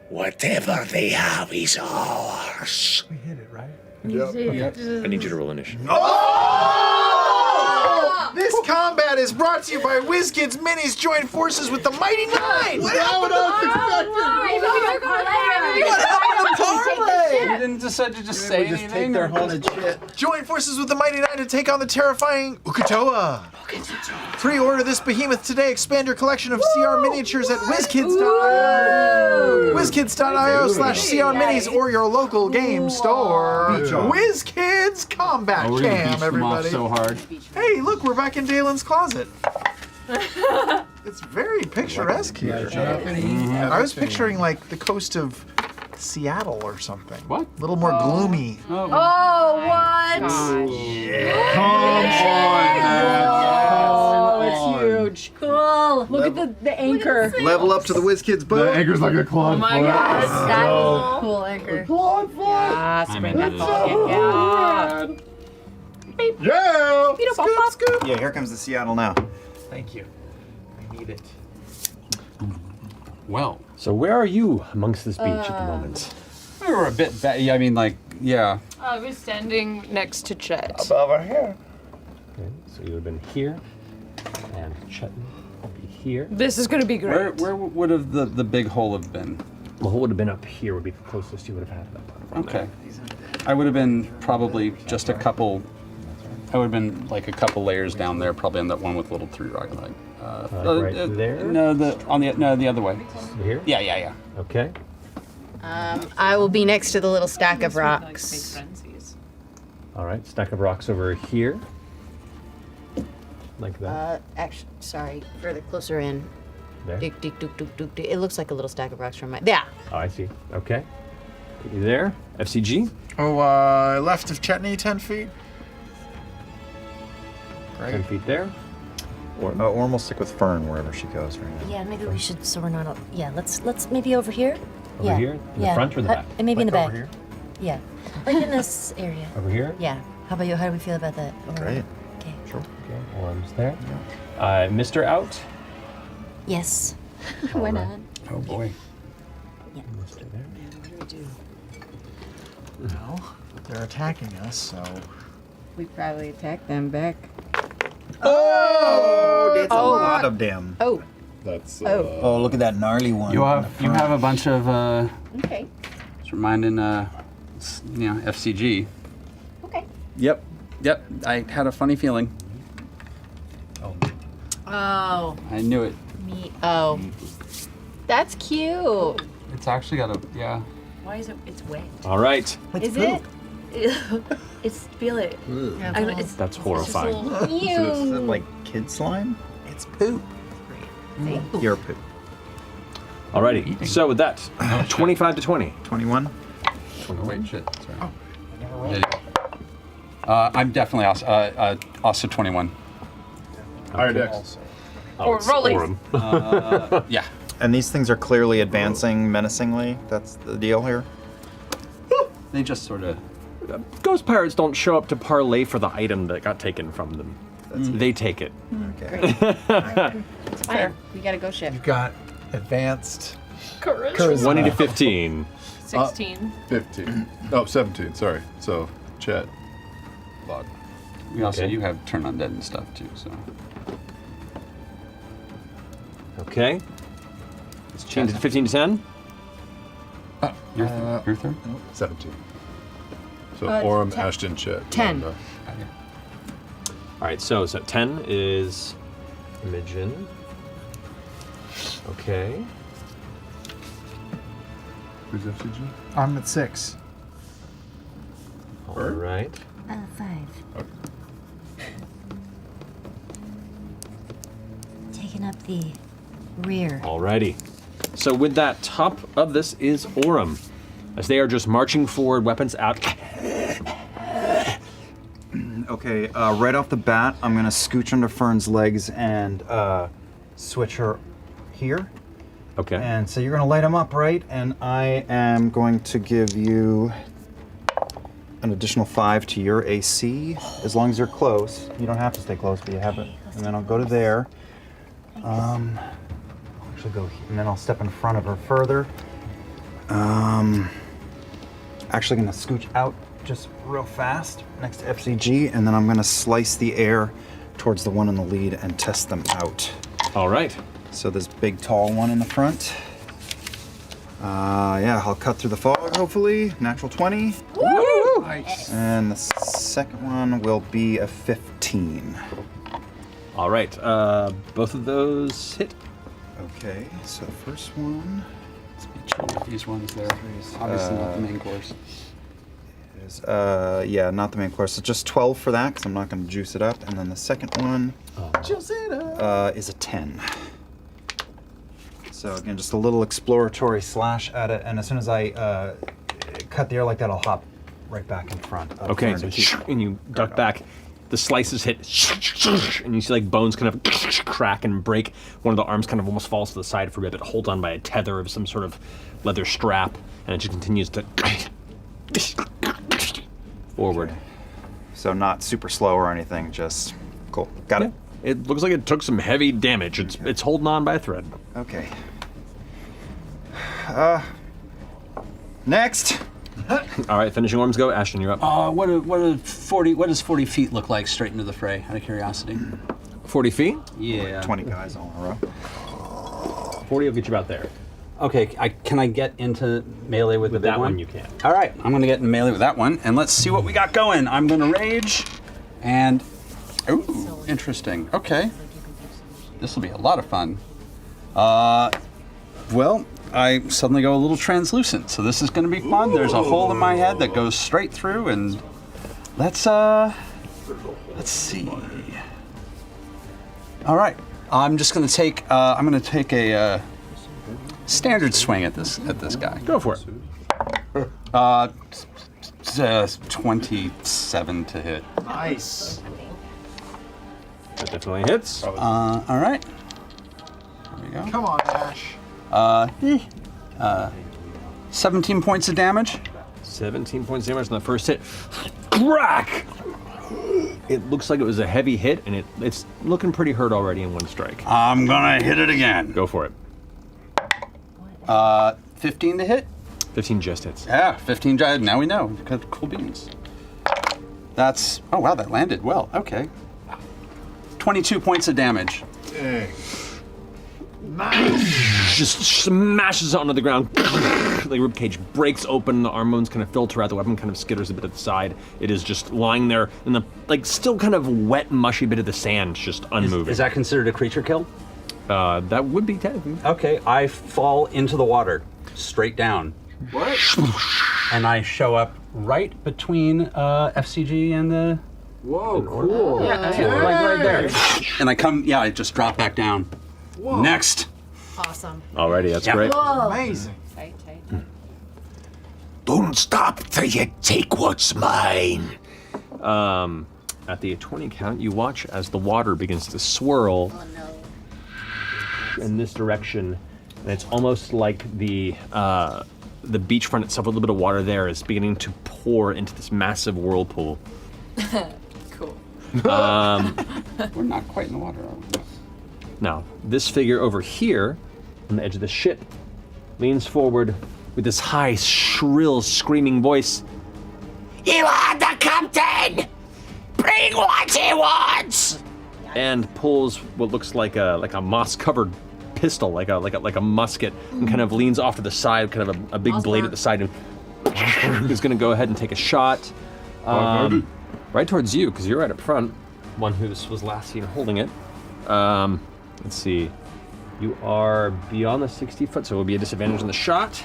Whatever they have is ours. We hit it, right? I need you to roll initiative. Oh! This combat is brought to you by WizKids Minis. Join forces with the Mighty Nine. What happened? You didn't decide to just say just anything? take their haunted shit. Join forces with the Mighty Nine to take on the terrifying Ukatoa. Pre-order this behemoth today. Expand your collection of CR miniatures at WizKids.io. WizKids.io/CR Minis or your local game store. WizKids Combat Oh, we're gonna Cam, beach them off everybody. so hard. Hey, look, we're back in Dalen's closet. It's very picturesque here. I was picturing like the coast of Seattle or something. What? A little more gloomy. Oh, what? Oh, it's huge. Cool. Look at the anchor. Level up to the WizKids boat. The anchor's like a clawed Oh my foot. god. That was a cool anchor. Clawed foot. Yes, I'm bring into that this. fucking Yeah. yeah. Yeah, here comes the Seattle now. Thank you. I need it. Well, So where are you amongst this beach at the moment? we were a bit I mean, like, yeah. I was standing next to Chet. Over here. Okay, so you would have been here, and Chet would be here. This is gonna be great. Where would have the big hole have been? The hole would have been up here, would be the closest you would have had to that platform. Okay. I would have been probably just a couple. I would have been like a couple layers down there, probably on that one with little 3 rocket light. Right there? No, the other way. Here? Yeah. Okay. I will be next to the little stack of rocks. All right, stack of rocks over here. Like that. Actually, sorry, further closer in. There. Dick, dick, dook, dook, dook, dick. It looks like a little stack of rocks from my. Yeah. Oh, I see. Okay. Put you there. FCG. Oh, left of Chetney, 10 feet. 10 feet there. Orm will stick with Fern wherever she goes right now. Yeah, maybe we should. So we're not. Yeah, let's maybe over here. Over yeah. here? In the yeah. front or the back? And maybe in the Like back. over here? Yeah, like in this area. Over here? Yeah. How about you? How do we feel about that? Great. Okay. Sure. Okay, Orm's there. Mr. Out. Yes. Why not? Oh boy. Mr. there. No, they're attacking us, so. We probably attack them back. Oh, that's a lot of them. Oh. That's. Oh, look at that gnarly one. You have a bunch of Okay. just reminding FCG. Okay. Yep. I had a funny feeling. Oh. I knew it. Me. Oh. That's cute. It's actually got a Why is it? It's wet. All right. Is it? It's feel it. I know, it's That's it's just a horrifying. little- So it's like kid slime? It's poop. Your poop. Alrighty. So with that, 25 to 20. 21? Oh, wait, shit. Sorry. I'm definitely also 21. Higher decks. Or rolling. Orm. Yeah. And these things are clearly advancing menacingly? That's the deal here? They just sort of. Ghost pirates don't show up to parlay for the item that got taken from them. They take it. Okay. It's fine. We got a ghost ship. You've got advanced. Courage. 20 to 15. 16. 15. Oh, 17. Sorry. So, Chet. Log. We also Okay. you have turn undead and stuff too. So. Okay. Let's change it to 15 to 10. Your third. 17. So, Uh, Orm, 10. Ashton, Chet. 10. Rhonda. All right, so 10 is Imogen. Okay. Who's FCG? I'm at 6. All right. 5. taking up the rear. Alrighty. So with that, top of this is Orem. As they are just marching forward, weapons out. Okay, right off the bat, I'm gonna scooch under Fern's legs and switch her here. Okay. And so you're gonna light him up, right? And I am going to give you an additional 5 to your AC, as long as you're close. You don't have to stay close, but you have it. And then I'll go to there. Actually go here, and then I'll step in front of her further. Actually gonna scooch out just real fast next to FCG, and then I'm gonna slice the air towards the one in the lead and test them out. All right. So this big tall one in the front. Yeah, I'll cut through the fog, hopefully. Natural 20. Woo! Nice. And the second one will be a 15. All right. Both of those hit. Okay, so the first one These ones there. Obviously not the main course. is, yeah, not the main course. So just 12 for that, because I'm not going to juice it up. And then the second one is a 10. So again, just a little exploratory slash at it. And as soon as I cut the air like that, I'll hop right back in front. Okay, and you duck back. The slices hit, and you see like bones kind of crack and break. One of the arms kind of almost falls to the side for a bit, but holds on by a tether of some sort of leather strap, and it just continues to forward. So not super slow or anything, just cool. Got it? It looks like it took some heavy damage. It's holding on by a thread. Okay. Next. All right, finishing arms go. Ashton, you're up. What does 40 feet look like straight into the fray, out of curiosity? 40 feet? Yeah. 20 guys all in a row. 40 will get you about there. Okay, can I get into melee with the big that one? one you can. All right, I'm gonna get in melee with that one, and let's see what we got going. I'm gonna rage, and ooh, interesting. Okay, this will be a lot of fun. Well, I suddenly go a little translucent, so this is gonna be fun. There's a hole in my head that goes straight through, and let's see. All right, I'm just gonna take a standard swing at this guy. Go for it. 27 to hit. Nice. That definitely hits. All right. There we go. Come on, Ash. 17 points of damage. 17 points of damage on the first hit. Crack! It looks like it was a heavy hit, and it's looking pretty hurt already in one strike. I'm gonna hit it again. Go for it. 15 to hit. 15 just hits. Yeah, 15. Now we know. Cool beans. That's, oh wow, that landed well. Okay. 22 points of damage. Dang. Nice. Just smashes it onto the ground. The ribcage breaks open, the arm bones kind of filter out, the weapon kind of skitters a bit at the side. It is just lying there in the, like, still kind of wet, mushy bit of the sand, just unmoving. Is that considered a creature kill? That would be technically. Okay, I fall into the water, straight down. What? And I show up right between FCG and the... Whoa, cool. Yeah, like right there. And I just drop back down. Whoa. Next. Awesome. Alrighty, that's great. Whoa. Amazing. Tight. Don't stop till you take what's mine. At the 20 count, you watch as the water begins to swirl in this direction, and it's almost like the beachfront itself, a little bit of water there, is beginning to pour into this massive whirlpool. Cool. We're not quite in the water, are we? Now, this figure over here, on the edge of the ship, leans forward with this high, shrill, screaming voice. You are the captain! Bring what he wants! And pulls what looks like a moss-covered pistol, like a musket, and kind of leans off to the side, kind of a big blade at the side, and is going to go ahead and take a shot right towards you, because you're right up front. One who was last seen holding it. Let's see. You are beyond the 60 foot, so it will be a disadvantage on the shot.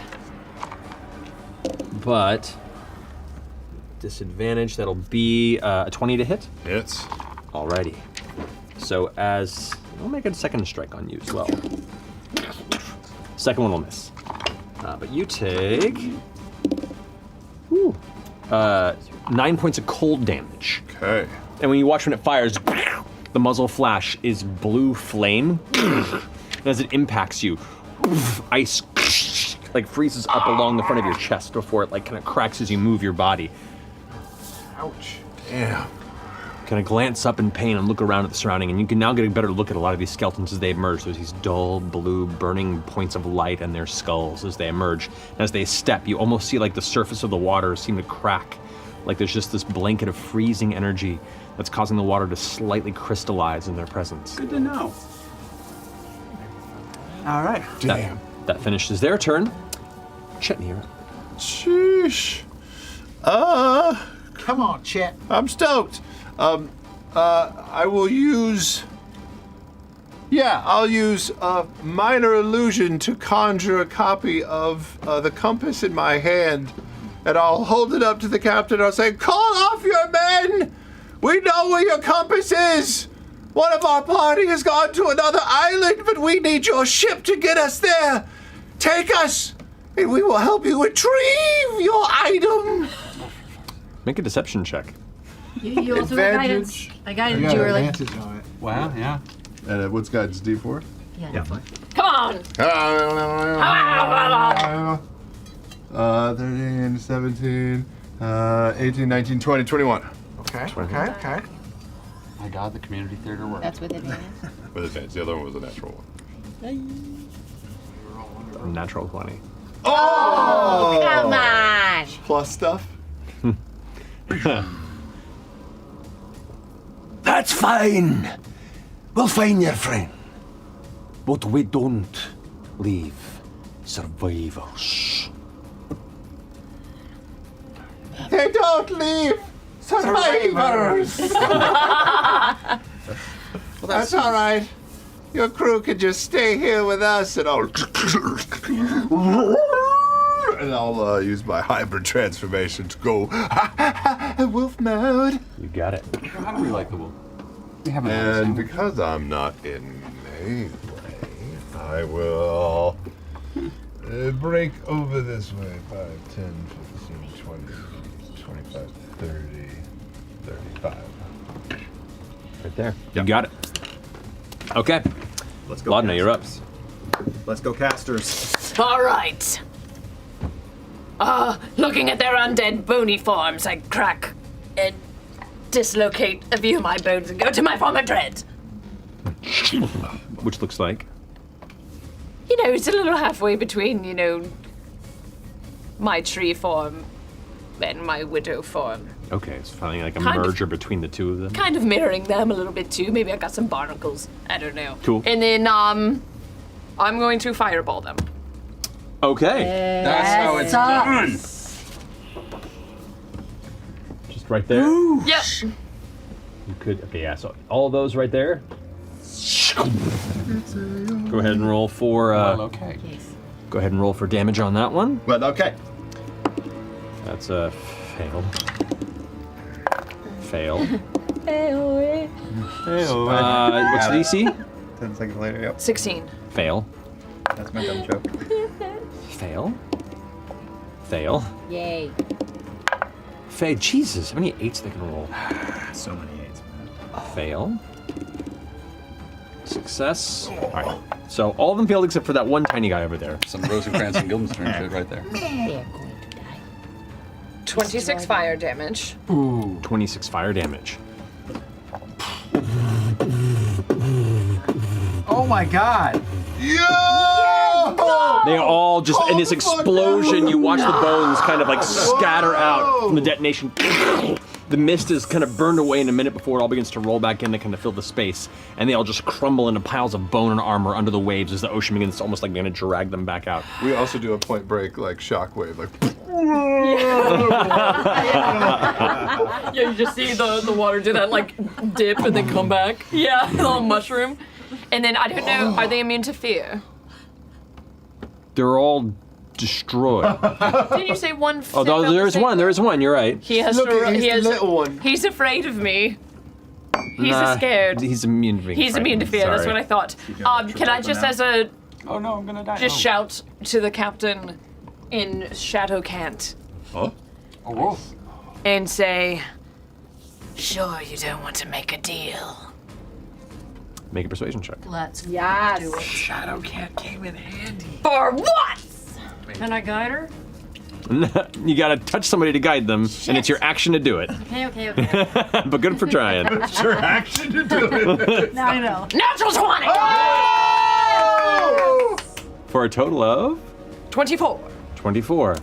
But disadvantage, that'll be a 20 to hit. Hits. Alrighty. So as I'll make a second strike on you as well. Second one will miss. But you take 9 points of cold damage. Okay. And when you watch when it fires, the muzzle flash is blue flame. And as it impacts you, ice like freezes up along the front of your chest before it like kind of cracks as you move your body. Ouch. Damn. Kind of glance up in pain and look around at the surrounding, and you can now get a better look at a lot of these skeletons as they emerge. There's these dull blue burning points of light in their skulls as they emerge. And as they step, you almost see like the surface of the water seem to crack. Like there's just this blanket of freezing energy that's causing the water to slightly crystallize in their presence. Good to know. All right. Damn. That finishes their turn. Chetney, you're up. Sheesh. Come on, Chet. I'm stoked. I will use. Yeah, I'll use a minor illusion to conjure a copy of the compass in my hand, and I'll hold it up to the captain. I'll say, "Call off your men! We know where your compass is! One of our party has gone to another island, but we need your ship to get us there! Take us, and we will help you retrieve your item!" Make a deception check. You also got guidance. I guided you early. Advantage on it. Wow, yeah. And what's guidance, D4? Yeah. Come on! 13, 17, 18, 19, 20, 21. Okay, okay. My God, the community theater worked. That's with advantage. With advantage. The other one was a natural one. Natural 20. Oh! Come on! Plus stuff? That's fine. We'll find your friend. But we don't leave survivors. They don't leave survivors! Well, that's all right. Your crew can just stay here with us, and I'll use my hybrid transformation to go wolf mode. You got it. How do we like the wolf? We haven't. And because I'm not in melee, I will break over this way. 5, 10, 15, 20, 25, 30, 35. Right there. You got it. Okay. Let's go. Laudna, you're up. Let's go, casters. All right. Looking at their undead bony forms, I crack and dislocate a few of my bones and go to my form of dread. Which looks like? You know, it's a little halfway between, you know, my tree form and my widow form. Okay, it's finally like a Kind of. merger between the two of them. Kind of mirroring them a little bit too. Maybe I got some barnacles. I don't know. Cool. And then, I'm going to fireball them. Okay. That's how it's done. Just right there. Yep. You could. Okay, yeah. So all of those right there. Go ahead and roll for. Well, okay. Go ahead and roll for damage on that one. Well, okay. That's a fail. Fail. What's the DC? 10 seconds later, yep. 16. Fail. That's my dumb joke. Fail. Fail. Yay. Fail. Jesus, how many 8s they can roll? So many 8s, man. Fail. Success. All right. So all of them failed except for that one tiny guy over there. Some Rosencrantz and Guildenstern shit right there. They're going to die. 26 fire damage. Ooh. 26 fire damage. Oh my God. Yo! They all just, in this explosion, you watch the bones kind of like scatter out from the detonation. The mist is kind of burned away in a minute before it all begins to roll back in to kind of fill the space. And they all just crumble into piles of bone and armor under the waves as the ocean begins to almost like begin to drag them back out. We also do a Point Break, like, shockwave, like... Yeah, you just see the water do that like dip and then come back. Yeah, the little mushroom. And then I don't know, are they immune to fear? They're all destroyed. Didn't you say one? Oh, there is one. There is one. You're right. He has Look, to. he's He the has. little one. He's afraid of me. He's scared. He's immune to being He's immune to fear. frightened, That's sorry. what I thought. Can I just, as a Oh no, I'm gonna die. just shout to the captain in Shadow Cant Huh? Oh, and say, "Sure, you don't want to make a deal." Make a persuasion check. Let's do Yes. it. Shadow Cat came in handy. For what? Can I guide her? You gotta touch somebody to guide them, and it's your action to do it. Okay. But good for trying. It's your action to do it. Now I know. Natural 20! For a total of 24. 24.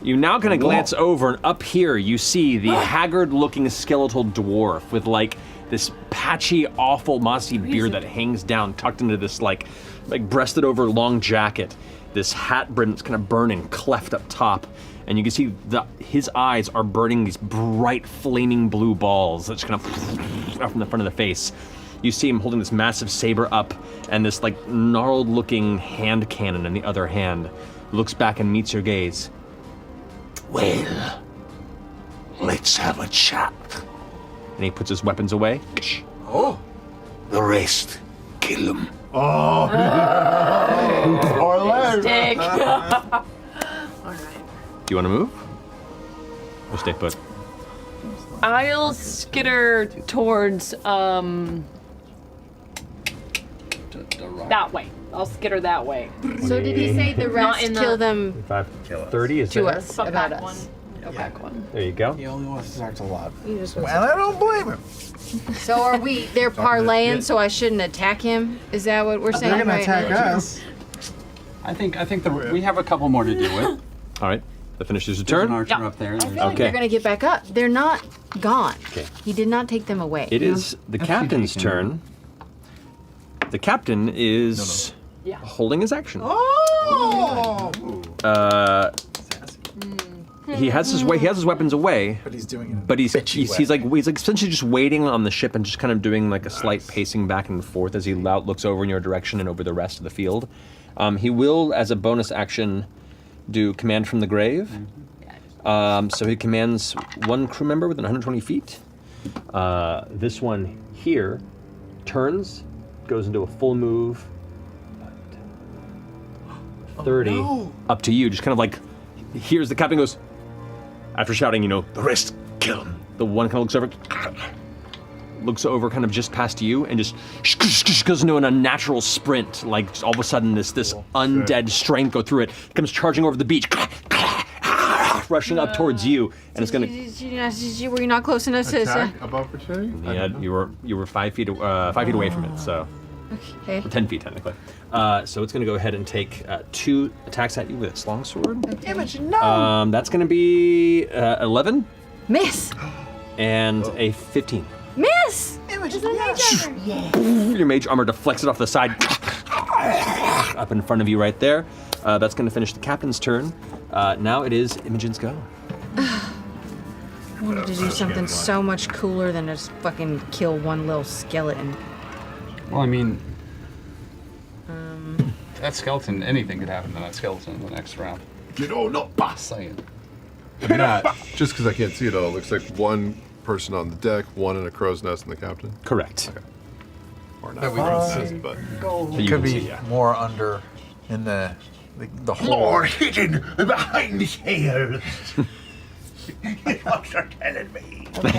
You now kind of glance over, and up here you see the haggard-looking skeletal dwarf with like this patchy, awful, mossy beard that hangs down, tucked into this like breasted-over long jacket. This hat brim that's kind of burning, cleft up top, and you can see his eyes are burning these bright, flaming blue balls that's kind of out from the front of the face. You see him holding this massive saber up, and this like gnarled-looking hand cannon in the other hand. Looks back and meets your gaze. Well, let's have a chat. And he puts his weapons away. Oh. The rest, kill them. Oh. Or leg. Dick. Do you want to move? Or stay put? I'll skitter towards, that way. I'll skitter that way. So did he say the rest in the- kill them 30 is to there? us, about us? One. Go back one. There you go. He only wants to talk to a lot. You just And I don't blame him. So are we, they're parlaying, so I shouldn't attack him? Is that what we're saying They're gonna right attack now? us. I think we have a couple more to deal with. All right. That finishes your There's an turn. archer Yeah. up there. I There's- feel like Okay. they're gonna get back up. They're not gone. Okay. He did not take them away. It is the captain's turn. The captain is Yeah. holding his action. Oh! He has his weapons away, But he's doing it. but he's bitchy way. he's essentially just waiting on the ship and just kind of doing like a slight pacing back and forth as he looks over in your direction and over the rest of the field. He will, as a bonus action, do command from the grave. So he commands one crew member within 120 feet. This one here turns, goes into a full move. 30, up to you. Just kind of like, here's the captain goes, after shouting, the rest, kill him. The one kind of looks over kind of just past you and just goes into an unnatural sprint. Like just all of a sudden this undead strength go through it. Comes charging over the beach, rushing up towards you, and it's gonna. Were you not close enough to? Attack of opportunity? Yeah, you were 5 feet away from it, so Okay. or 10 feet technically. So it's gonna go ahead and take 2 attacks at you with its longsword. Image, no! That's gonna be 11 Miss. and a 15. Miss. Image, Your mage armor deflects it off the side, up in front of you right there. That's going to finish the captain's turn. Now it is Imogen's go. I wanted to do something so much cooler than just fucking kill one little skeleton. Well, I mean, that skeleton, anything could happen to that skeleton in the next round. Not boss. Saying. Not just because I can't see it all. It looks like one person on the deck, one in a crow's nest, and the captain. Correct. Or not. That we can see. But You Could can be see, yeah. more under in the hole. More hidden behind here. What you're telling me. Okay.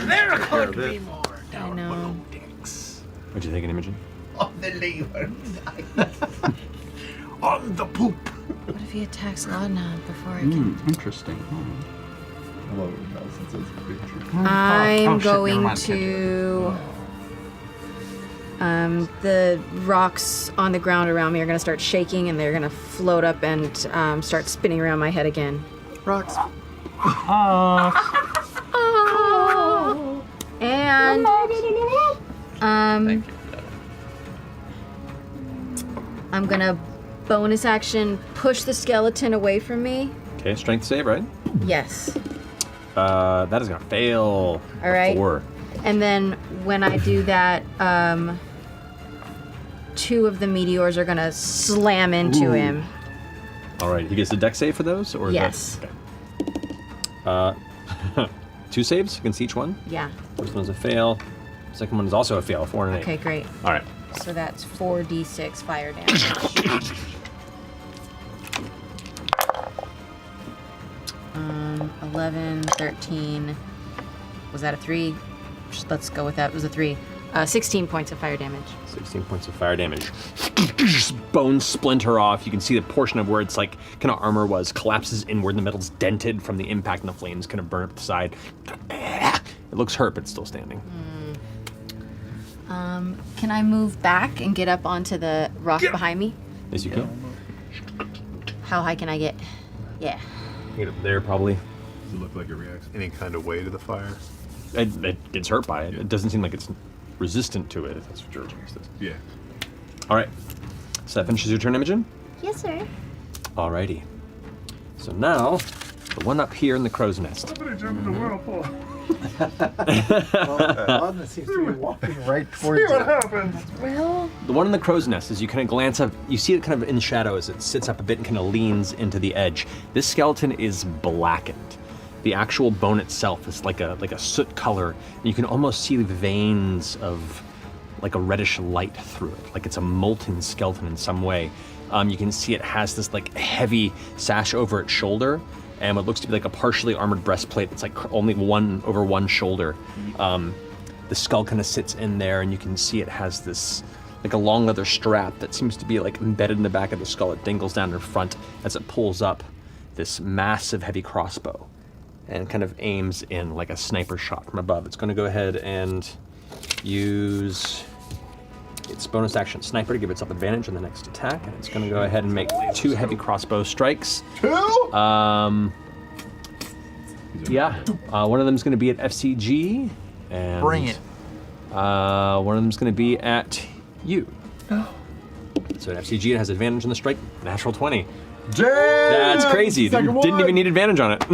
There could be more I down know. below decks. What'd you think, Imogen? On the leeward side. On the poop. What if he attacks Laudna before I can? Interesting. I'm shit, never going mind. to. The rocks on the ground around me are going to start shaking and they're going to float up and start spinning around my head again. Rocks. And I'm going to bonus action push the skeleton away from me. Okay, strength save, right? Yes. That is going to fail. All right. 4. And then when I do that, 2 of the meteors are gonna slam into him. All right, he gets a deck save for those? Or is Yes. that, okay. 2 saves against each one. Yeah. First one's a fail. Second one is also a fail, 4 and 8. Okay, great. All right. So that's 4d6 fire damage. 11, 13. Was that a 3? Let's go with that. It was a 3. 16 points of fire damage. 16 points of fire damage. Bones splinter off. You can see the portion of where it's like kind of armor was collapses inward. The metal's dented from the impact, and the flames kind of burn up the side. It looks hurt, but it's still standing. Can I move back and get up onto the rock behind me? Yes, you can. How high can I get? Yeah. Get up there, probably. Does it look like it reacts any kind of way to the fire? It gets hurt by it. It doesn't seem like it's resistant to it, if that's what you're interested in. Yeah. All right. So that finishes your turn, Imogen? Yes, sir. Alrighty. So now, the one up here in the crow's nest. Somebody jump in the whirlpool. One seems to be walking right towards See what it. happens. Well, The one in the crow's nest, as you kind of glance up, you see it kind of in shadow as it sits up a bit and kind of leans into the edge. This skeleton is blackened. The actual bone itself is like a soot color, and you can almost see the veins of like a reddish light through it, like it's a molten skeleton in some way. You can see it has this like heavy sash over its shoulder, and what looks to be like a partially armored breastplate that's like only one over one shoulder. The skull kind of sits in there, and you can see it has this like a long leather strap that seems to be like embedded in the back of the skull. It dangles down in front as it pulls up this massive heavy crossbow and kind of aims in like a sniper shot from above. It's going to go ahead and use its bonus action sniper to give itself advantage on the next attack, and it's going to go ahead and make 2 heavy crossbow strikes. 2? Yeah. One of them is going to be at FCG, and Bring it. one of them is going to be at you. So at FCG, it has advantage on the strike. Natural 20. Damn! That's crazy. Second Didn't one. even need advantage on it.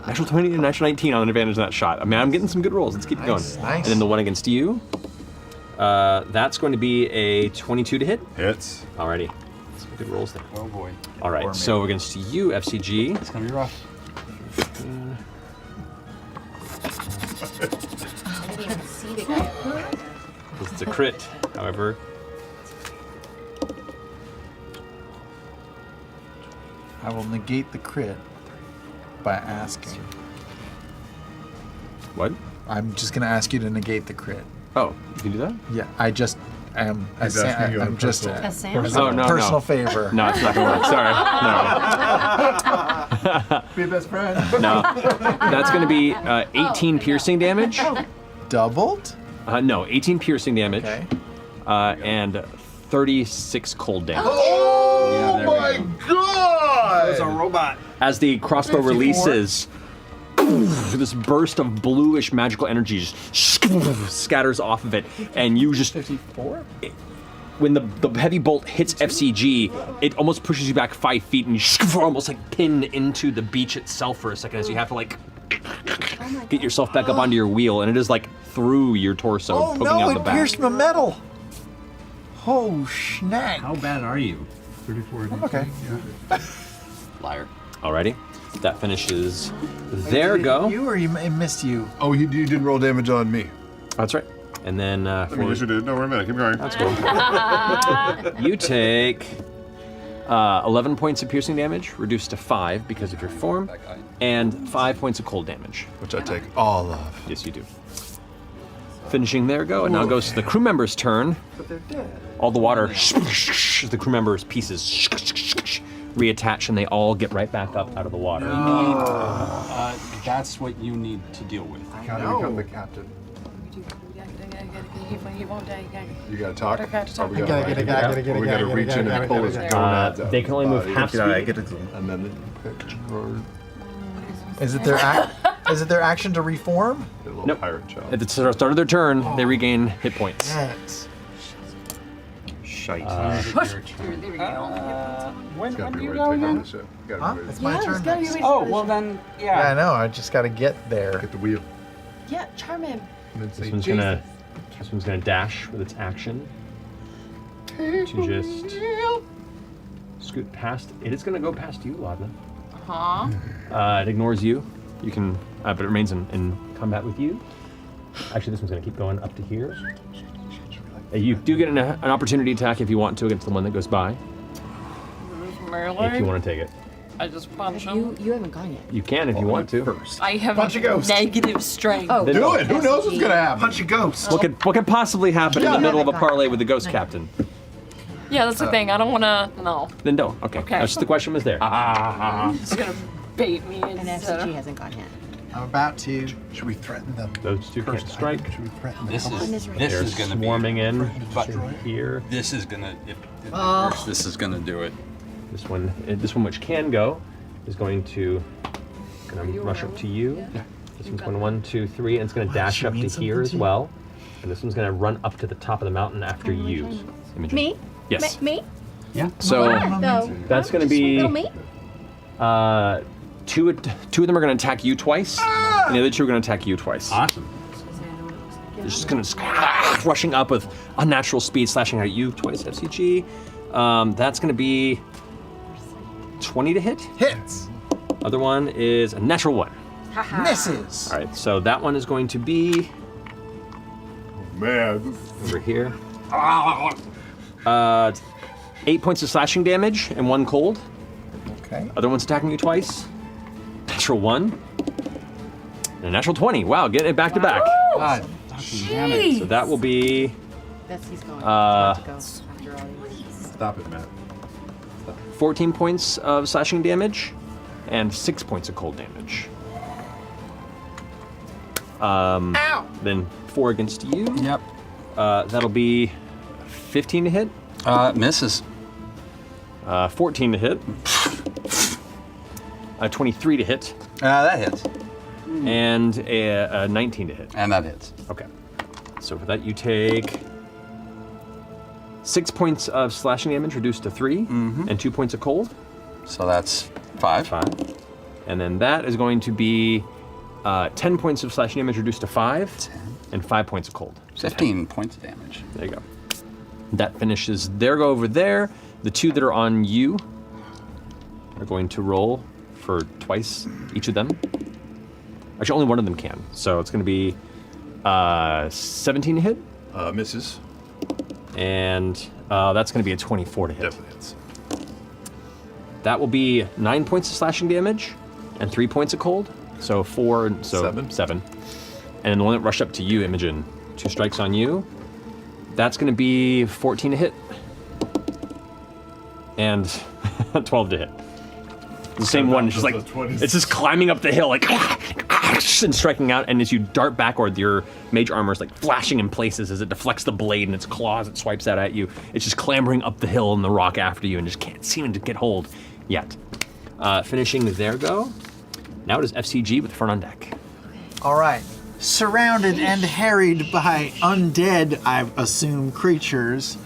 Natural 20 and natural 19 on an advantage on that shot. I mean, I'm getting some good rolls. Let's keep it going. Nice. And then the one against you, that's going to be a 22 to hit. Hits. Alrighty. Some good rolls there. Oh boy. All right, so against you, FCG. It's gonna be rough. I didn't even see the guy. It's a crit, however. I will negate the crit by asking. What? I'm just gonna ask you to negate the crit. Oh, you can do that? Yeah, I just am. He's asking you on I'm just personal- As Sam? as Oh, a no, personal no. favor. No, it's not gonna work. Sorry. Be a best friend. No. That's going to be 18 piercing damage. Doubled. No, 18 piercing damage. Okay. And 36 cold damage. Oh my god! It's a robot. As the crossbow 54. releases, this burst of bluish magical energy just scatters off of it, and you just 54. when the heavy bolt hits FCG, it almost pushes you back 5 feet, and you almost like pin into the beach itself for a second as you have to like get yourself back up onto your wheel, and it is like through your torso, Oh poking no! out the It back. pierced my metal. Oh schnack. How bad are you? 34. Okay. Liar. Alrighty, that finishes their go. You or it missed you? Oh, you didn't roll damage on me. That's right. And then Yes, you did. No, wait a minute. Keep going. that's cool. You take 11 points of piercing damage, reduced to 5 because of your form, and 5 points of cold damage. Which I take all of. Yes, you do. Finishing their go, and now goes to the crew member's turn. But they're dead. All the water, the crew members' pieces reattach, and they all get right back up out of the water. That's what you need to deal with. Gotta become the captain. He won't die. You gotta talk. I gotta talk. Or we I gotta get it, or we gotta reach in and pull his gonads out. They can only move half speed. And then Is it their is it their action to reform? a little Nope. pirate child. At the start of their turn, they regain hit points. Yes. Shite. When It's gotta be you ready go to take on again? the ship. You Huh? gotta be It's ready my Yeah, turn. it's gotta be next. ready. Oh, well then, Yeah, I yeah. know. I just got to get there. to get the wheel. Yeah, charm him. And then say, This one's gonna dash with its action to just scoot past. It is gonna go past you, Ladna. It ignores you. You can, but it remains in combat with you. Actually, this one's going to keep going up to here. You do get an opportunity attack if you want to against the one that goes by. Melee? If you want to take it. I just punch him. You haven't gone yet. You can if you want to. I have Punch a ghost. negative strength. Oh, Then- Do it. Who knows what's gonna happen? Punch a ghost. What could possibly happen in the middle of a Yeah. parlay with the ghost captain? Yeah, that's the thing. I don't want to. No. Then don't. Okay. Okay. That's just the question was there. It's going to bait me. And FCG hasn't gone yet. I'm about to. Should we threaten them? Those two can't strike. Should we threaten This them? is They're gonna be. swarming in But here. this is gonna. If it Oh. works, this is gonna do it. This one, which can go, is going to rush up to you. This one's going 1, 2, 3, and it's going to dash she up to means here something as to you. well. And this one's going to run up to the top of the mountain after you. Imogen. Me? Yes. Me? So Though. that's going to be Little me? two of them are going to attack you twice, and the other two are going to attack you twice. Awesome. They're just going to rushing up with unnatural speed, slashing at you twice. FCG. That's going to be 20 to hit. Hits. Other one is a natural 1. Misses. All right, so that one is going to be Man, over here. 8 points of slashing damage and 1 cold. Okay. Other one's attacking you twice. Natural 1. And a natural 20. Wow, getting it back to back. God. So that will be That's he's going. Uh, He's about to go after all these. stop it, Matt. 14 points of slashing damage and 6 points of cold damage. Then 4 against you. Yep. That'll be 15 to hit, Misses. 14 to hit, 23 to hit, That hits. and a 19 to hit. And that hits. Okay. So for that, you take 6 points of slashing damage reduced to 3, and 2 points of cold. So that's 5. 5. And then that is going to be 10 points of slashing damage reduced to 5, 10. and 5 points of cold. 15 points of damage. There you go. That finishes their go over there. The two that are on you are going to roll for twice each of them. Actually, only one of them can. So it's going to be 17 to hit, Misses. and that's going to be a 24 to hit. Definitely hits. That will be 9 points of slashing damage and 3 points of cold. So 4, so 7. And then the one that rushed up to you, Imogen, 2 strikes on you. That's going to be 14 to hit. And 12 to hit. The same one, it's just like, it's just climbing up the hill, like, and striking out. And as you dart backward, your mage armor is like flashing in places as it deflects the blade and its claws, it swipes out at you. It's just clambering up the hill in the rock after you and just can't seem to get hold yet. Finishing their go. Now it is FCG with Fern on deck. All right. Surrounded and harried by undead, I assume, creatures,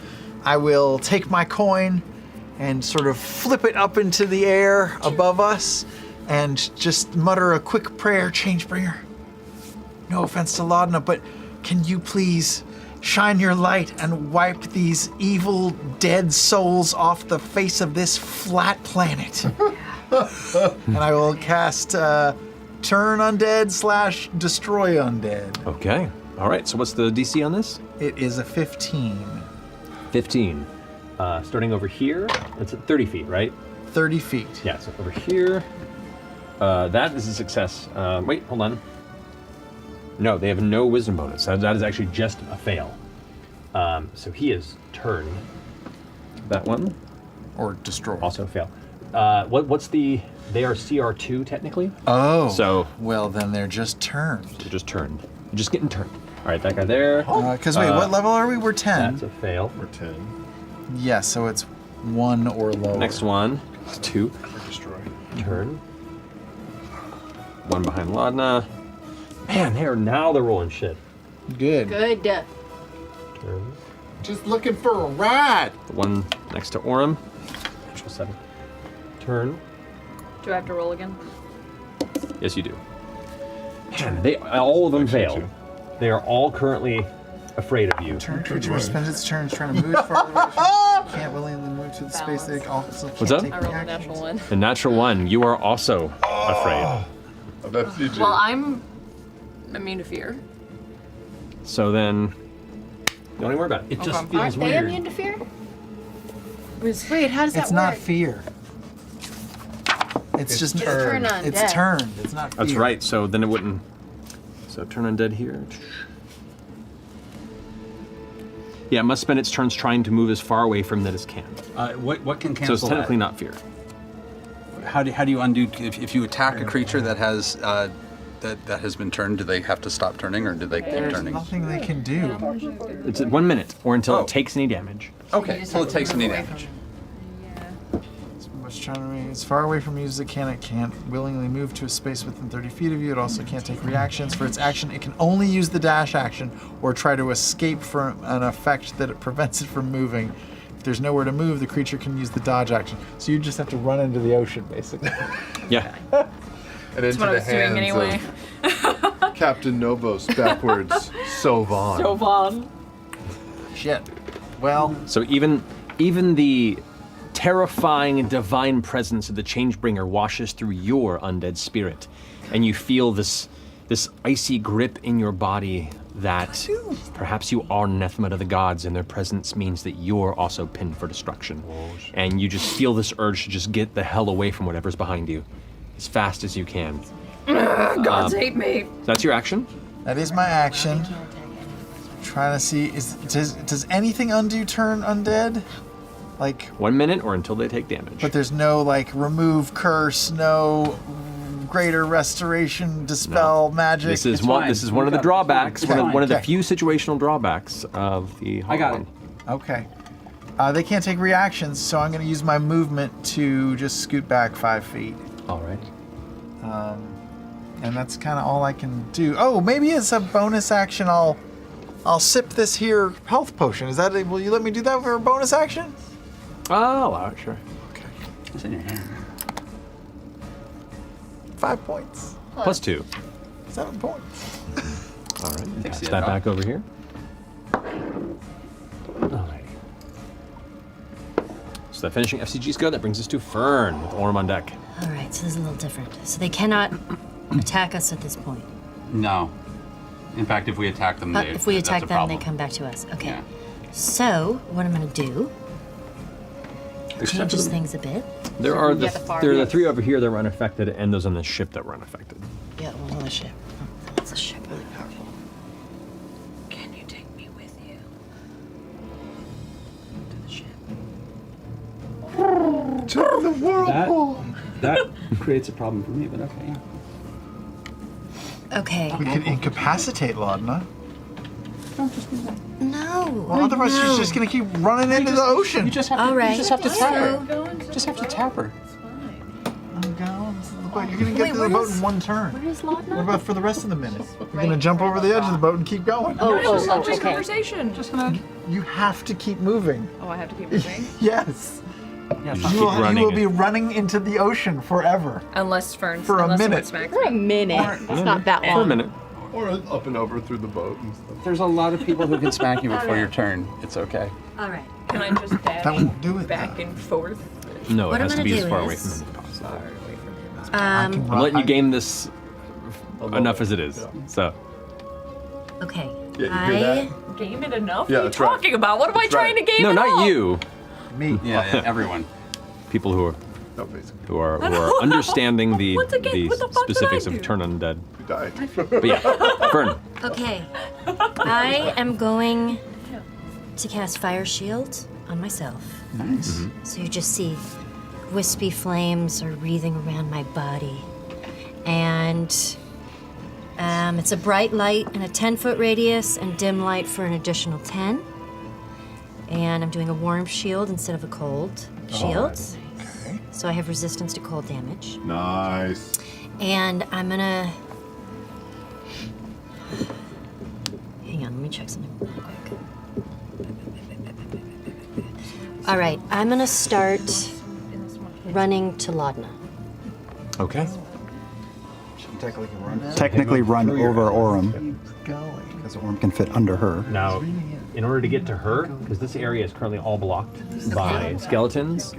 I will take my coin and sort of flip it up into the air above us and just mutter a quick prayer, Changebringer. No offense to Laudna, but can you please shine your light and wipe these evil dead souls off the face of this flat planet? And I will cast Turn Undead / Destroy Undead. Okay. All right. So what's the DC on this? It is a 15. 15. Starting over here, it's at 30 feet, right? 30 feet. Yeah, so over here. That is a success. Wait, hold on. No, they have no wisdom bonus. That is actually just a fail. So he is turned. That one. Or destroy. Also a fail. What's the... They are CR2 technically. Oh. So well, then they're just turned. they're just turned. You're just getting turned. All right, that guy there. Because wait, what level are we? We're 10. That's a fail. We're 10. Yeah, so it's 1 or lower. Next one, 2. Destroy. Turn. One behind Laudna. Man, now they're rolling shit. Good. Good. Turn. Just looking for a ride. The one next to Orem. Natural 7. Turn. Do I have to roll again? Yes, you do. Man, all of them failed. They are all currently afraid of you. Turn creature spends its turns trying to move farther away. Can't willingly move. move to the space they also What's can't up? take I rolled a reactions. natural one. A natural one. You are also afraid. That's you, G. Well, I'm immune to fear. So then, don't even worry about it. It just Okay. feels Aren't they weird. immune to fear? Wait, how does that It's work? not fear. It's just turn undead. It's turned. It's not fear. That's right. So then it wouldn't. So turn undead here. Yeah, it must spend its turns trying to move as far away from that as can. What can So cancel it's technically that? not fear. How do you undo if you attack a creature that has that has been turned? Do they have to stop turning or do they keep There's turning? nothing they can do. It's at 1 minute or until Oh. it takes any damage. Okay, so it takes any damage. It's trying to remain as far away from you as it can. It can't willingly move to a space within 30 feet of you. It also can't take reactions. For its action, it can only use the dash action or try to escape from an effect that it prevents it from moving. If there's nowhere to move, the creature can use the dodge action. So you just have to run into the ocean, basically. Yeah. And into what I the was doing hands anyway. of Captain Novos backwards, Sovan. So fun. Shit. Well, So even the terrifying divine presence of the Changebringer washes through your undead spirit, and you feel this icy grip in your body that perhaps you are anathema to the gods, and their presence means that you're also pinned for destruction. And you just feel this urge to just get the hell away from whatever's behind you as fast as you can. Gods hate me. That's your action. that is my action. Trying to see, does anything undo turn undead? Like, 1 minute or until they take damage. but there's no like remove curse, no greater restoration, dispel magic. This is It's one. fine. This is one of the It's drawbacks. fine. One of the Okay. few situational drawbacks of the. I got Hollow it. One. Okay. They can't take reactions, so I'm going to use my movement to just scoot back 5 feet. All right. And that's kind of all I can do. Oh, maybe as a bonus action, I'll sip this here health potion. Is that? Will you let me do that for a bonus action? Oh, allow it, sure. It's in your hand. 5 points. +2. 7 points. All right. Pass the that other. back over here. Alrighty. So that finishing FCG's good. That brings us to Fern with Orm on deck. All right, so this is a little different. So they cannot attack us at this point. No. In fact, if we attack them, If we that's attack a them, they problem. come back to us. Okay. Yeah. So what I'm going to do changes things a bit. There are Yeah, the far there are the left. 3 over here that were unaffected, and those on the ship that were unaffected. Yeah, well, the ship. That's a ship. Really powerful. Can you take me with you? To the ship. To the whirlpool. That creates a problem for me, but okay. Okay. We could incapacitate Laudna. No. Well, otherwise no. she's just going to keep running into the ocean. You just have All to. right. You just have to tap her. So, You just have to tap her. I'm going to the boat. You're going to get Wait, to the where boat is- in 1 turn. where is What Laudna? about for the rest of the minute? You're going to jump over the edge of the boat and keep going. Oh, Just okay. conversation. Just gonna. You have to keep moving. Oh, I have to keep moving. Yes. Yeah, Just You keep will, running you will it. be running into the ocean forever. Unless Fern. For a unless someone minute. smacks For a me. minute. It's not that For a long. minute. Or up and over through the boat and stuff. There's a lot of people who can smack you before your turn. It's okay. all right. Can I just That dash won't do it. back though. and forth? No, What it I'm has to gonna be as do far away is- from him as possible. Far away from him. I can I'm run- letting you I- game this enough as it is. So Okay. Yeah, you hear that? Game it enough? Yeah, what are you that's right. talking about? What am I That's trying right. to game no, it not up? you. Me. Yeah, everyone. People who are No, basically. who are understanding the Once again, what the fuck did specifics I of do? Turn Undead. You died. But yeah, Fern. Okay. I am going to cast Fire Shield on myself. Nice. So you just see wispy flames are wreathing around my body. And it's a bright light in a 10-foot radius and dim light for an additional 10. And I'm doing a warm shield instead of a cold shield. Okay. So I have resistance to cold damage. Nice. And I'm gonna... Hang on, let me check something real quick. All right, I'm gonna start running to Laudna. Okay. Technically run over Orem, Going. because Orem can fit under her. Now, in order to get to her, because this area is currently all blocked by skeletons,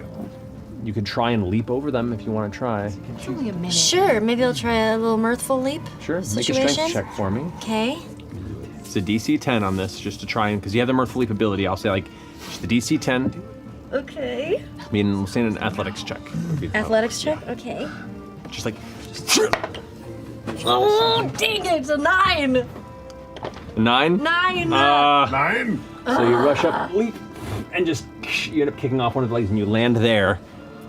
you could try and leap over them if you want to try. It's only a minute. Sure, maybe I'll try a little mirthful leap. Sure, situation. make a strength check for me. Okay. It's a DC 10 on this, just to try and, because you have the mirthful leap ability, I'll say like, just the DC 10. Okay. I mean, we'll say an athletics check. Athletics check? Okay. Just like, Oh, dang it, it's a 9! 9? 9! 9? So you rush up, leap, and just, you end up kicking off one of the legs and you land there.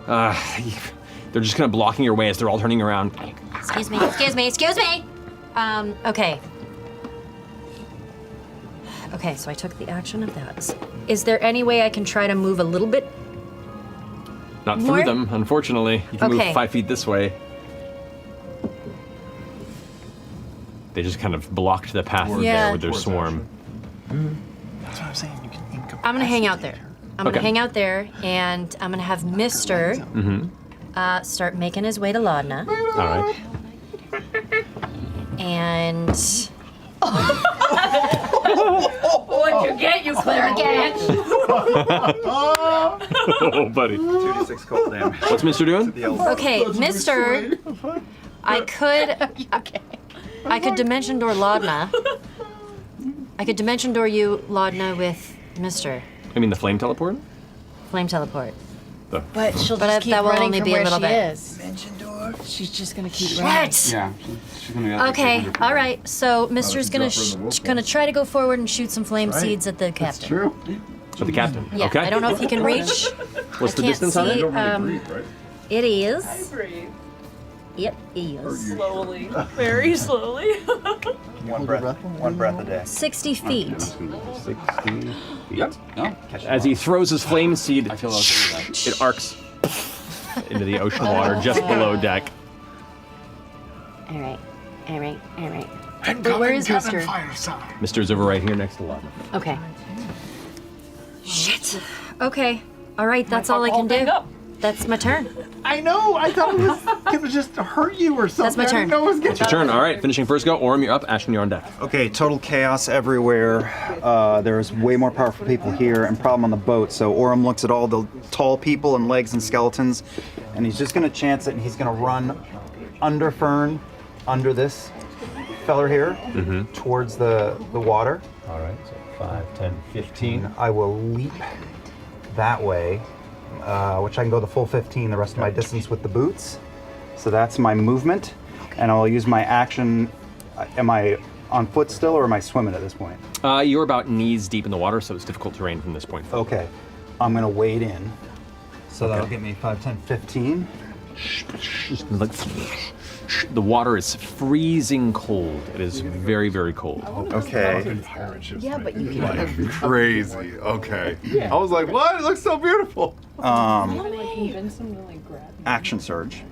They're just kind of blocking your way as they're all turning around. Excuse me, excuse me, excuse me! Okay. Okay, so I took the action of that. Is there any way I can try to move a little bit? Not More? through them, unfortunately. You can Okay. move 5 feet this way. They just kind of blocked the path Yeah. there with their swarm. That's what I'm saying. You can ink I'm gonna hang out there. I'm Okay. gonna hang out there, and I'm gonna have Mister start making his way to Laudna, All right. and What'd you get, you clairvoyant? Oh, buddy. 2d6 cold damage. What's Mister doing? okay, Mister, I could dimension door Laudna. I could dimension door you Laudna with Mister I mean the flame teleport? Flame teleport. But she'll But just keep that will running only from be a where little she bit. is. Mention door. She's just gonna keep running. What? Yeah, she's gonna get Okay, all right. So Mister's she's gonna up in the wolf gonna try to go forward and shoot some flame seeds at the captain. True. With the captain. Yeah, Okay. I don't know if he can reach. What's the can't distance on see, it? Right? It is. Breathe Yep, is slowly, very slowly. One breath a day. 60 feet. 60 feet. Yep. No. As he throws his flame seed, I feel okay with that. it arcs into the ocean water just below deck. All right, all right, all right. But where is Mister? Mister's over right here next to Lava. Okay. Shit. Okay. All right, that's all I can do. Up. That's my turn. I know. I thought it was gonna just hurt you or something. That's my I didn't turn. know it was gonna. It's your turn. All right, finishing first go. Orm, you're up. Ashton, you're on deck. Okay, total chaos everywhere. There's way more powerful people here and problem on the boat. So Orem looks at all the tall people and legs and skeletons, and he's just gonna chance it, and he's gonna run under Fern, under this feller here, towards the water. All right, so 5, 10, 15. I will leap that way, which I can go the full 15, the rest of my distance with the boots. So that's my movement, and I'll use my action. Am I on foot still, or am I swimming at this point? You're about knees deep in the water, so it's difficult terrain from this point forward. Okay, I'm gonna wade in. So that'll get me 5, 10, 15. Like, the water is freezing cold. It is very, very cold. Okay. Yeah, but you can. Crazy. Okay. I was like, what? It looks so beautiful. Action surge.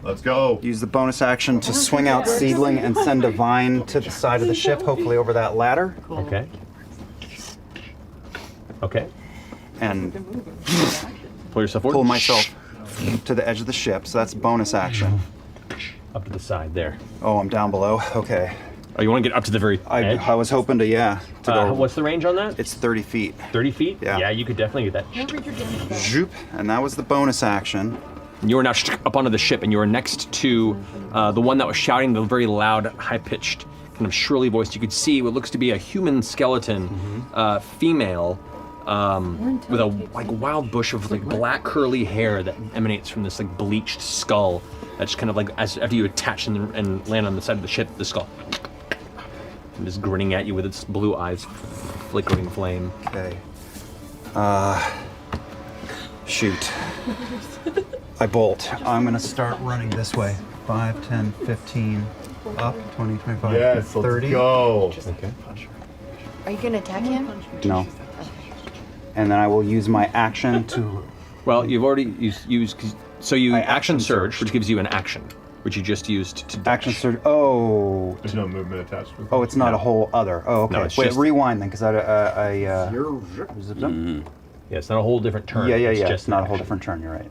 Let's go. Use the bonus action to swing out Seedling and send a vine to the side of the ship, hopefully over that ladder. Okay. Okay. And Pull yourself forward. pull myself to the edge of the ship. So that's bonus action. Up to the side there. Oh, I'm down below. Okay. Oh, you want to get up to the very edge? I was hoping to, to go. What's the range on that? It's 30 feet. 30 feet? Yeah. Yeah, you could definitely get that. Zoop. And that was the bonus action. You are now up onto the ship, and you are next to the one that was shouting the very loud, high-pitched, kind of shrilly voice. You could see what looks to be a human skeleton, female, with a like wild bush of like black curly hair that emanates from this like bleached skull. That's kind of like as after you attach and land on the side of the ship, the skull, and just grinning at you with its blue eyes, flickering flame. Okay. Shoot. I bolt. I'm gonna start running this way. 5, 10, 15, up, 20, 25, Yes, 30. let's go. Okay. Are you gonna attack him? No. And then I will use my action to. Well, you've already used so you I action action surge, surge. which gives you an action, which you just used to Action surge. Oh. There's no movement attached to it. Oh, it's not No. a whole other. Oh, okay. No, it's Wait, just- rewind then, because Yeah, it's not a whole different turn. Yeah. It's It's just not a an whole action. different turn. You're right.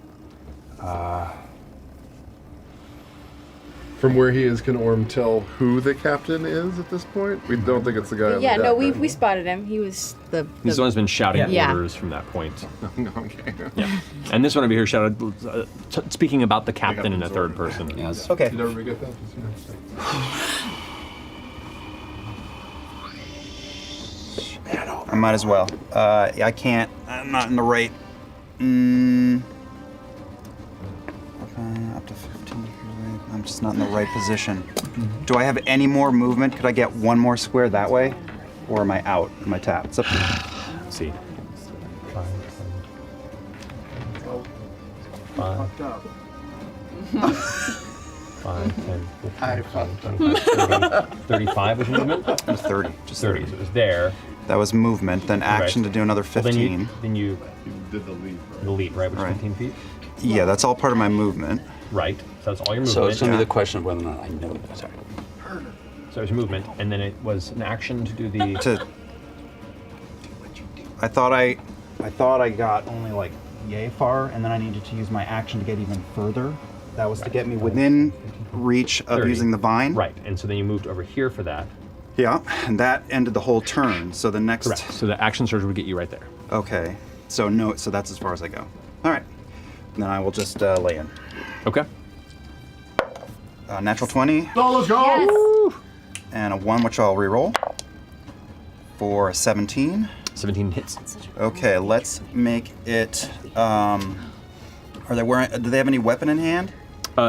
From where he is, can Orm tell who the captain is at this point? We don't think it's the guy on Yeah, the no, deck, we spotted him. He was the. He's the one who's been shouting Yeah. orders from that point. Okay. Yeah. And this one over here shouted, speaking about the captain in a third person. Yes. Okay. Did everybody get that? I might as well. I can't. I'm not in the right. Up to 15. I'm just not in the right position. Do I have any more movement? Could I get one more square that way? Or am I out? Am I tapped? It's up to you. Let's see. 5, 10, 15, 20, 35 was your movement? It was 30. Just 30. So it was there. That was movement, then action to do another 15. Well, then you did the leap. the leap, right? Which is 15 feet. Yeah, that's all part of my movement. Right. So that's all your movement. So it's going to be the question of whether or not I know that. Sorry. So it was movement, and then it was an action to do the. I thought I got only like yay far, and then I needed to use my action to get even further. That was to get me within reach of 30. using the vine. Right, and so then you moved over here for that. Yeah, and that ended the whole turn. So the next. Correct. So the action surge would get you right there. Okay. So no. So that's as far as I go. All right. And then I will just lay in. Okay. Natural 20. Oh, let's go! Yes. And a 1, which I'll reroll. For a 17. 17 hits. Okay, let's make it. Are they wearing? Do they have any weapon in hand?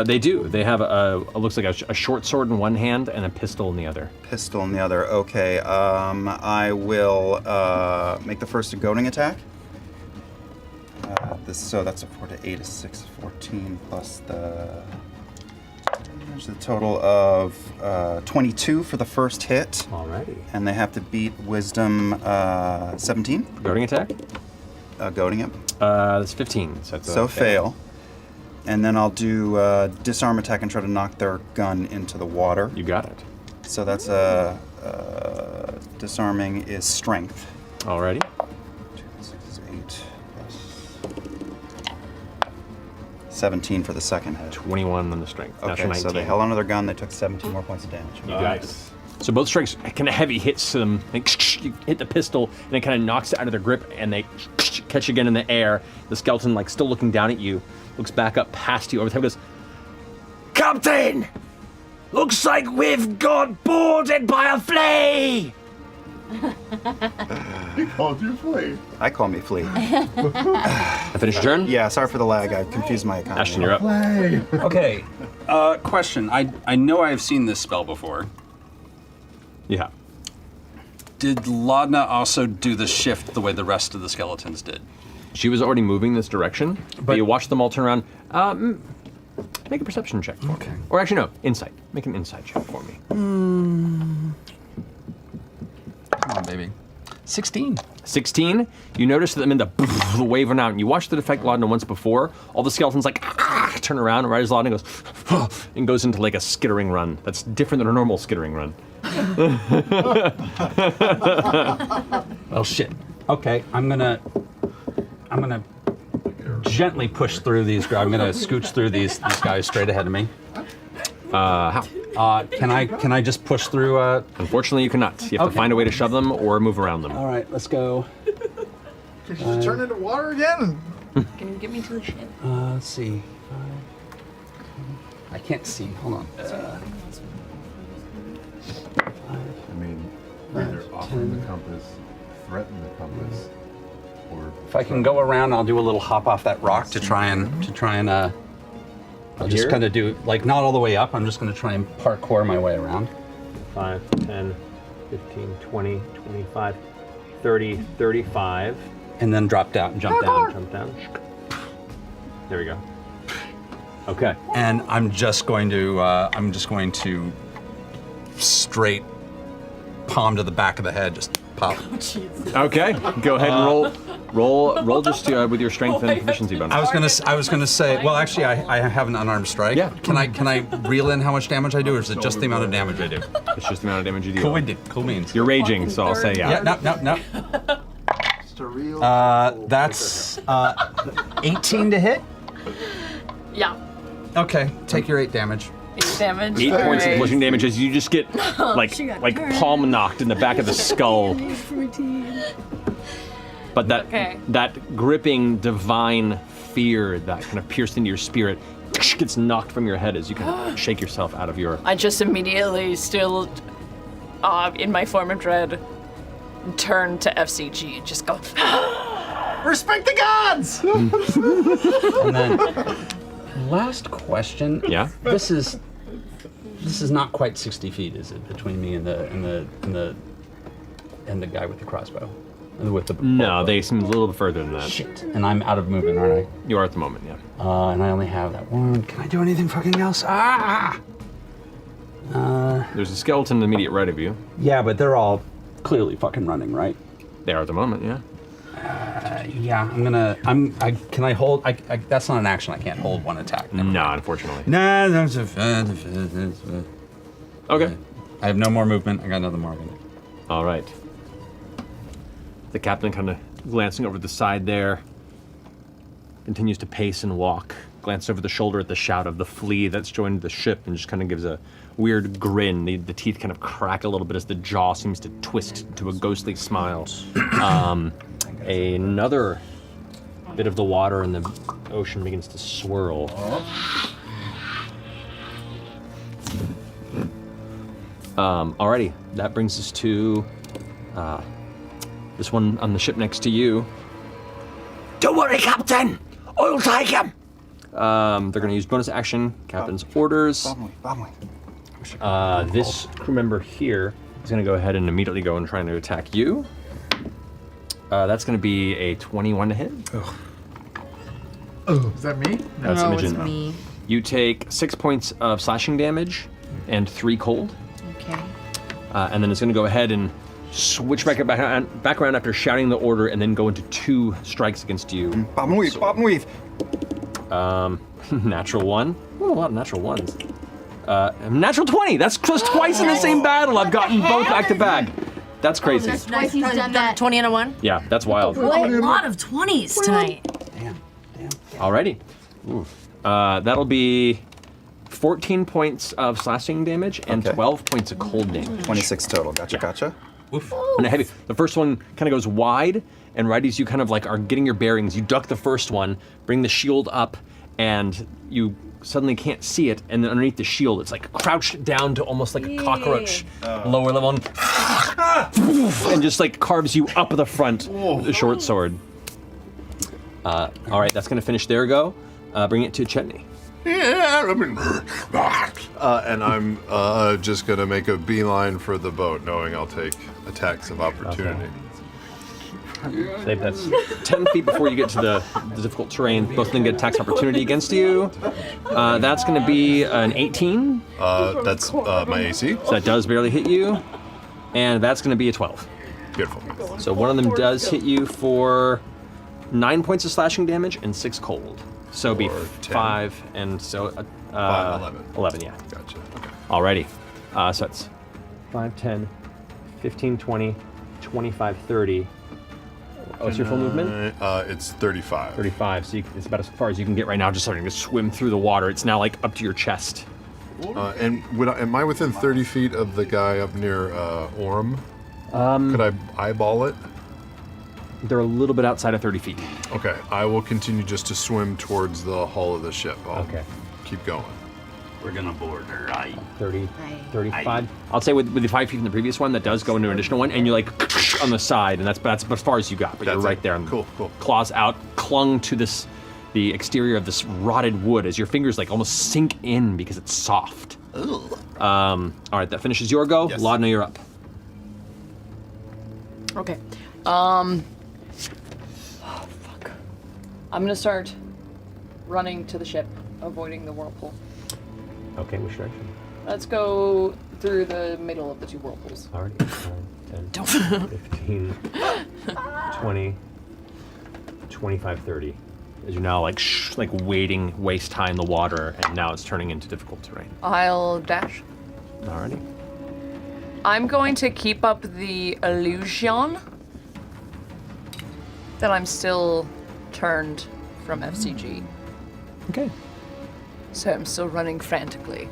They do. They have it looks like a short sword in one hand and a pistol in the other. Pistol in the other. Okay. I will make the first a goading attack. So that's a 4 to 8 is 6, 14 plus the total of 22 for the first hit. Alrighty. And they have to beat Wisdom 17. Goading attack? Goading it. That's 15. So that's So fail. And then I'll do disarm attack and try to knock their gun into the water. You got it. So that's disarming is strength. Alrighty. 2, 6 is 8 plus 17 for the second hit. 21 on the strength. Okay, Natural 19. so they held onto their gun. They took 17 more points of damage. You got it. So both strikes, kind of heavy hits to them. Like, you hit the pistol, and it kind of knocks it out of their grip, and they catch again in the air. The skeleton, like, still looking down at you, looks back up past you over time, goes, Captain! Looks like we've got boarded by a flea! He called you flea. I call me Flea. I finish your turn? Yeah, sorry for the lag. I confused my economy. Ashton, you're up. Okay. Question. I know I've seen this spell before. Yeah. Did Laudna also do the shift the way the rest of the skeletons did? She was already moving this direction, but you watched them all turn around. Make a perception check. Okay. Or actually, no, insight. Make an insight check for me. Come on, baby. 16. 16. You notice them in the wave out, and you watched it affect Laudna once before. All the skeletons like turn around, right as Laudna goes and goes into like a skittering run. That's different than a normal skittering run. Well, shit. Okay, I'm gonna gently push through these. I'm gonna scooch through these guys straight ahead of me. How? Can I just push through? Unfortunately, you cannot. You have to find a way to shove them or move around them. All right, let's go. Can you just turn into water again? Can you get me to the ship? Let's see. I can't see. Hold on. I mean, either offer the compass, threaten the compass, or If I can go around, I'll do a little hop off that rock to try and. I'll just Here? kind of do like not all the way up. I'm just going to try and parkour my way around. 5, 10, 15, 20, 25, 30, 35. And then drop down, jump down. Jump down. There we go. Okay. And I'm just going to straight palm to the back of the head, just pop. Okay. Go ahead and roll just with your strength and proficiency bonus. I was gonna say. Well, actually, I have an unarmed strike. Yeah. Can I reel in how much damage I do, or is it just the amount of damage I do? It's just the amount of damage you deal. Cool means. You're raging, so I'll say yeah. Yeah. No. That's 18 to hit. Yeah. Okay, take your 8 damage. 8 damage. 8 points of Alright. bludgeoning damage as you just get She got turned. palm knocked in the back of the skull. But that Okay. that gripping divine fear that kind of pierced into your spirit gets knocked from your head as you kind of shake yourself out of your. I just immediately, still in my form of dread, turn to FCG and just go, Respect the gods! And then, last question. Yeah. This is not quite 60 feet, is it, between me and the guy with the crossbow, and with the No, they seem a little bit further than that. Shit. And I'm out of movement, aren't You are at the moment, yeah. I? And I only have that one. Can I do anything fucking else? Ah! There's a skeleton immediate right of you. Yeah, but they're all clearly fucking running, right? They are at the moment, yeah. Yeah, can I hold? That's not an action. I can't hold one attack. No, unfortunately. Nah, that's a. Okay. I have no more movement. I got nothing more. All right. The captain kind of glancing over the side there, continues to pace and walk, glances over the shoulder at the shout of the flea that's joined the ship and just kind of gives a weird grin. The teeth kind of crack a little bit as the jaw seems to twist to a ghostly smile. Another bit of the water in the ocean begins to swirl. Alrighty, that brings us to this one on the ship next to you. Don't worry, Captain. I'll take him. They're going to use bonus action, captain's orders. This crew member here is going to go ahead and immediately go and try to attack you. That's going to be a 21 to hit. Oh, is that me? That's No, Imogen. it's me. You take 6 points of slashing damage and 3 cold. Okay. And then it's going to go ahead and switch back around after shouting the order and then go into 2 strikes against you. Bob and weave, Bob and weave. Natural 1. Ooh, a lot of natural 1s. Natural 20. That's twice in the same battle. I've gotten both back to back. That's crazy. That's twice he's done that. 20 and a 1? Yeah, that's wild. What a lot of 20s tonight. Alrighty. Ooh. That'll be 14 points of slashing damage and 12 points of cold damage. 26 total. Gotcha, gotcha. And heavy. The first one kind of goes wide, and right as you kind of like are getting your bearings, you duck the first one, bring the shield up, and you suddenly can't see it, and then underneath the shield, it's like crouched down to almost like a cockroach, lower level, and just like carves you up the front with the short sword. All right, that's gonna finish their go. Bring it to Chetney. Yeah, I mean, and I'm just gonna make a beeline for the boat, knowing I'll take attacks of opportunity. Save that's 10 feet before you get to the difficult terrain. Both of them get attacks of opportunity against you. That's going to be an 18. That's my AC. So that does barely hit you. And that's going to be a 12. Beautiful. So one of them does hit you for 9 points of slashing damage and 6 cold. So it'd be 5 and so 11. 11, yeah. Gotcha. Okay. Alrighty. So that's 5, 10, 15, 20, 25, 30. What's your full movement? It's 35. 35, so it's about as far as you can get right now, just starting to swim through the water. It's now like up to your chest. And am I within 30 feet of the guy up near Orm? Could I eyeball it? They're a little bit outside of 30 feet. Okay, I will continue just to swim towards the hull of the ship. I'll keep going. We're gonna board her, right? 30, 35. I'll say with the 5 feet from the previous one, that does go into an additional one, and you're like on the side, and that's as far as you got, but you're right there. Cool. Claws out, clung to the exterior of this rotted wood as your fingers like almost sink in because it's soft. All right, that finishes your go. Yes. Laudna, you're up. Okay. Fuck. I'm gonna start running to the ship, avoiding the whirlpool. Okay, which direction? Let's go through the middle of the 2 whirlpools. Alright, 10, 15, 20, 25, 30. As you're now like wading waist high in the water, and now it's turning into difficult terrain. I'll dash. Alrighty. I'm going to keep up the illusion that I'm still turned from FCG. Okay. So I'm still running frantically.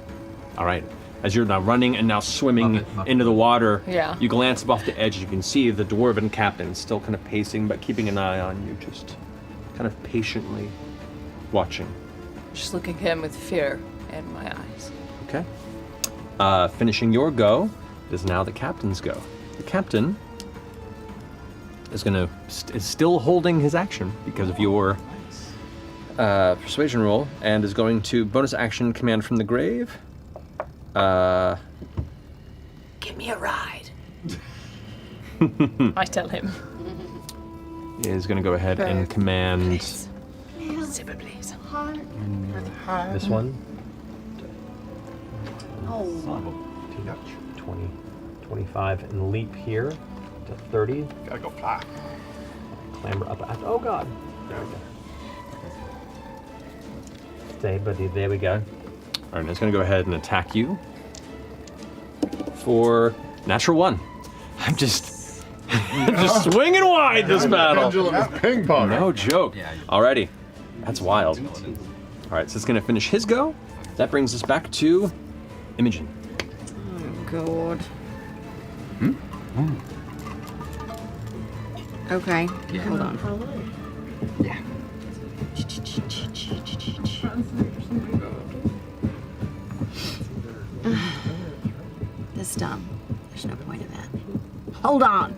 All right. As you're now running and now swimming into the water, Yeah. you glance up off the edge. You can see the dwarven captain still kind of pacing, but keeping an eye on you, just kind of patiently watching. Just looking at him with fear in my eyes. Okay. Finishing your go, it is now the captain's go. The captain is is still holding his action because of your persuasion roll, and is going to bonus action command from the grave. Give me a ride. I tell him. Is going to go ahead and command Zipper, please. this one. Oh. 20, 25, and leap here to 30. Gotta go fly. Clamber up. Oh God. There we go. Stay, buddy. There we go. All right, it's going to go ahead and attack you for natural 1. I'm just swinging wide this battle. Pendulum is ping pong. No joke. Alrighty. That's wild. All right, so it's going to finish his go. That brings us back to Imogen. God. Okay. Hold on. Yeah. This is dumb. There's no point in that. Hold on.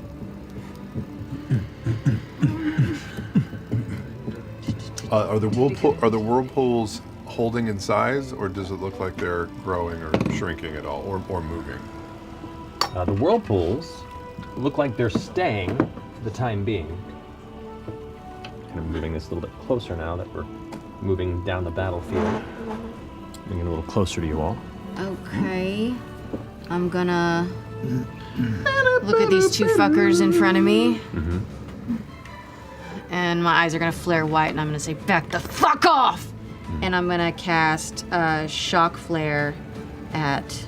Are the whirlpools holding in size, or does it look like they're growing or shrinking at all, or moving? The whirlpools look like they're staying for the time being. Kind of moving this a little bit closer now that we're moving down the battlefield. Moving a little closer to you all. Okay. I'm gonna look at these two fuckers in front of me. Mm-hmm. And my eyes are gonna flare white, and I'm gonna say, "Back the fuck off!" And I'm gonna cast Shock Flare at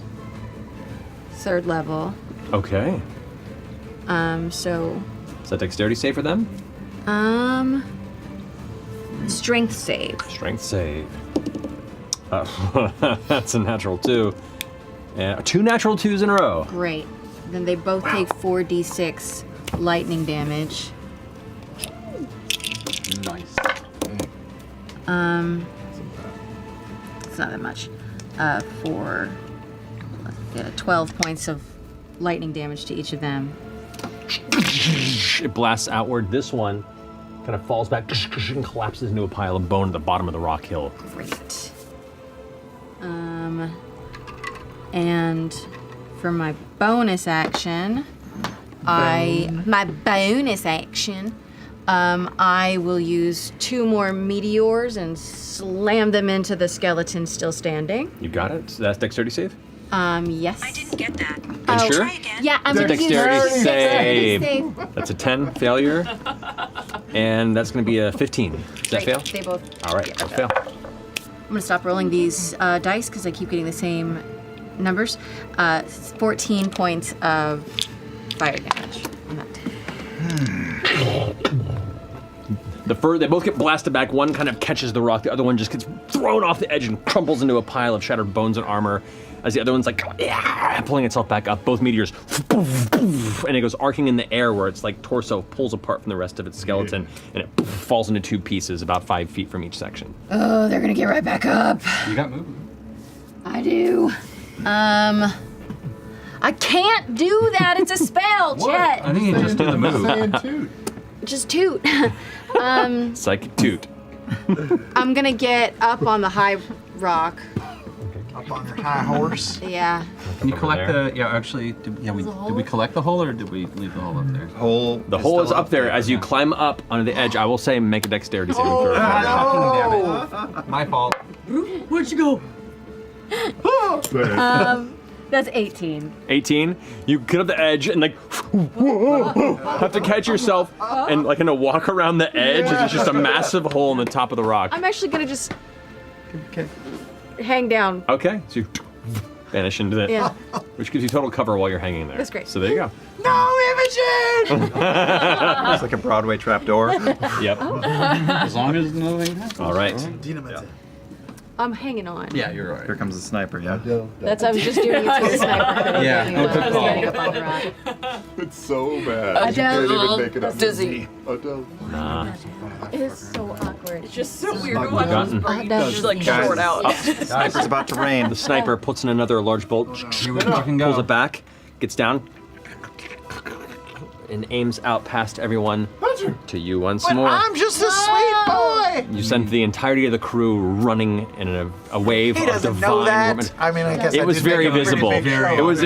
3rd level. Okay. So, Is that dexterity save for them? Strength save. Strength save. That's a natural 2. 2 natural 2s in a row. Great. Then they both take 4d6 lightning damage. Nice. It's not that much. 12 points of lightning damage to each of them. It blasts outward. This one kind of falls back and collapses into a pile of bone at the bottom of the rock hill. Great. And for my bonus action, I will use 2 more meteors and slam them into the skeleton still standing. You got it? So that's dexterity save? Yes. I didn't get that. You sure? Yeah, I'm It's a gonna use dexterity dexterity save. That's a 10 failure. And that's going to be a 15. Does that fail? They both. All right, yeah, both fail. I'm gonna stop rolling these dice because I keep getting the same numbers. 14 points of fire damage on that. They both get blasted back. One kind of catches the rock. The other one just gets thrown off the edge and crumples into a pile of shattered bones and armor. As the other one's like pulling itself back up. Both meteors, and it goes arcing in the air where its like torso pulls apart from the rest of its skeleton, and it falls into 2 pieces about 5 feet from each section. Oh, they're gonna get right back up. You got movement. I do. I can't do that. It's a spell, Chet. I think you just did the move. Just toot. Psychic toot. I'm gonna get up on the high rock. Up on your high horse. Yeah. Can you collect the? Yeah, actually, did we collect the hole or did we leave the hole up there? The hole is up there. As you climb up onto the edge, I will say make a dexterity saving throw. My fault. Where'd you go? That's 18. 18. You get up the edge and like have to catch yourself and like kind of walk around the edge. It's just a massive hole in the top of the rock. I'm actually gonna just hang down. Okay, so you vanish into it, Yeah. which gives you total cover while you're hanging there. That's great. So there you go. No, Imogen! It's like a Broadway trapdoor. Yep. As long as nothing happens. All right. Dynamite. I'm hanging on. Yeah, you're right. Here comes the sniper, yeah. That's I was just doing it to the sniper. Yeah, Doing good one call. standing up on the rock. It's so bad. I You can't don't- even make it up. Dizzy. Adele. Nah. It is so awkward. It's just so weird to watch his brain That's just like Guys, short out. Sniper's about to rain. The sniper puts in another large bolt, Here we fucking go. pulls it back, gets down, and aims out past everyone to you once But more. I'm just a sweet boy. You send the entirety of the crew running in a wave He of doesn't divine know that. woman. I mean, I guess It I was did very make a pretty visible. big show It was of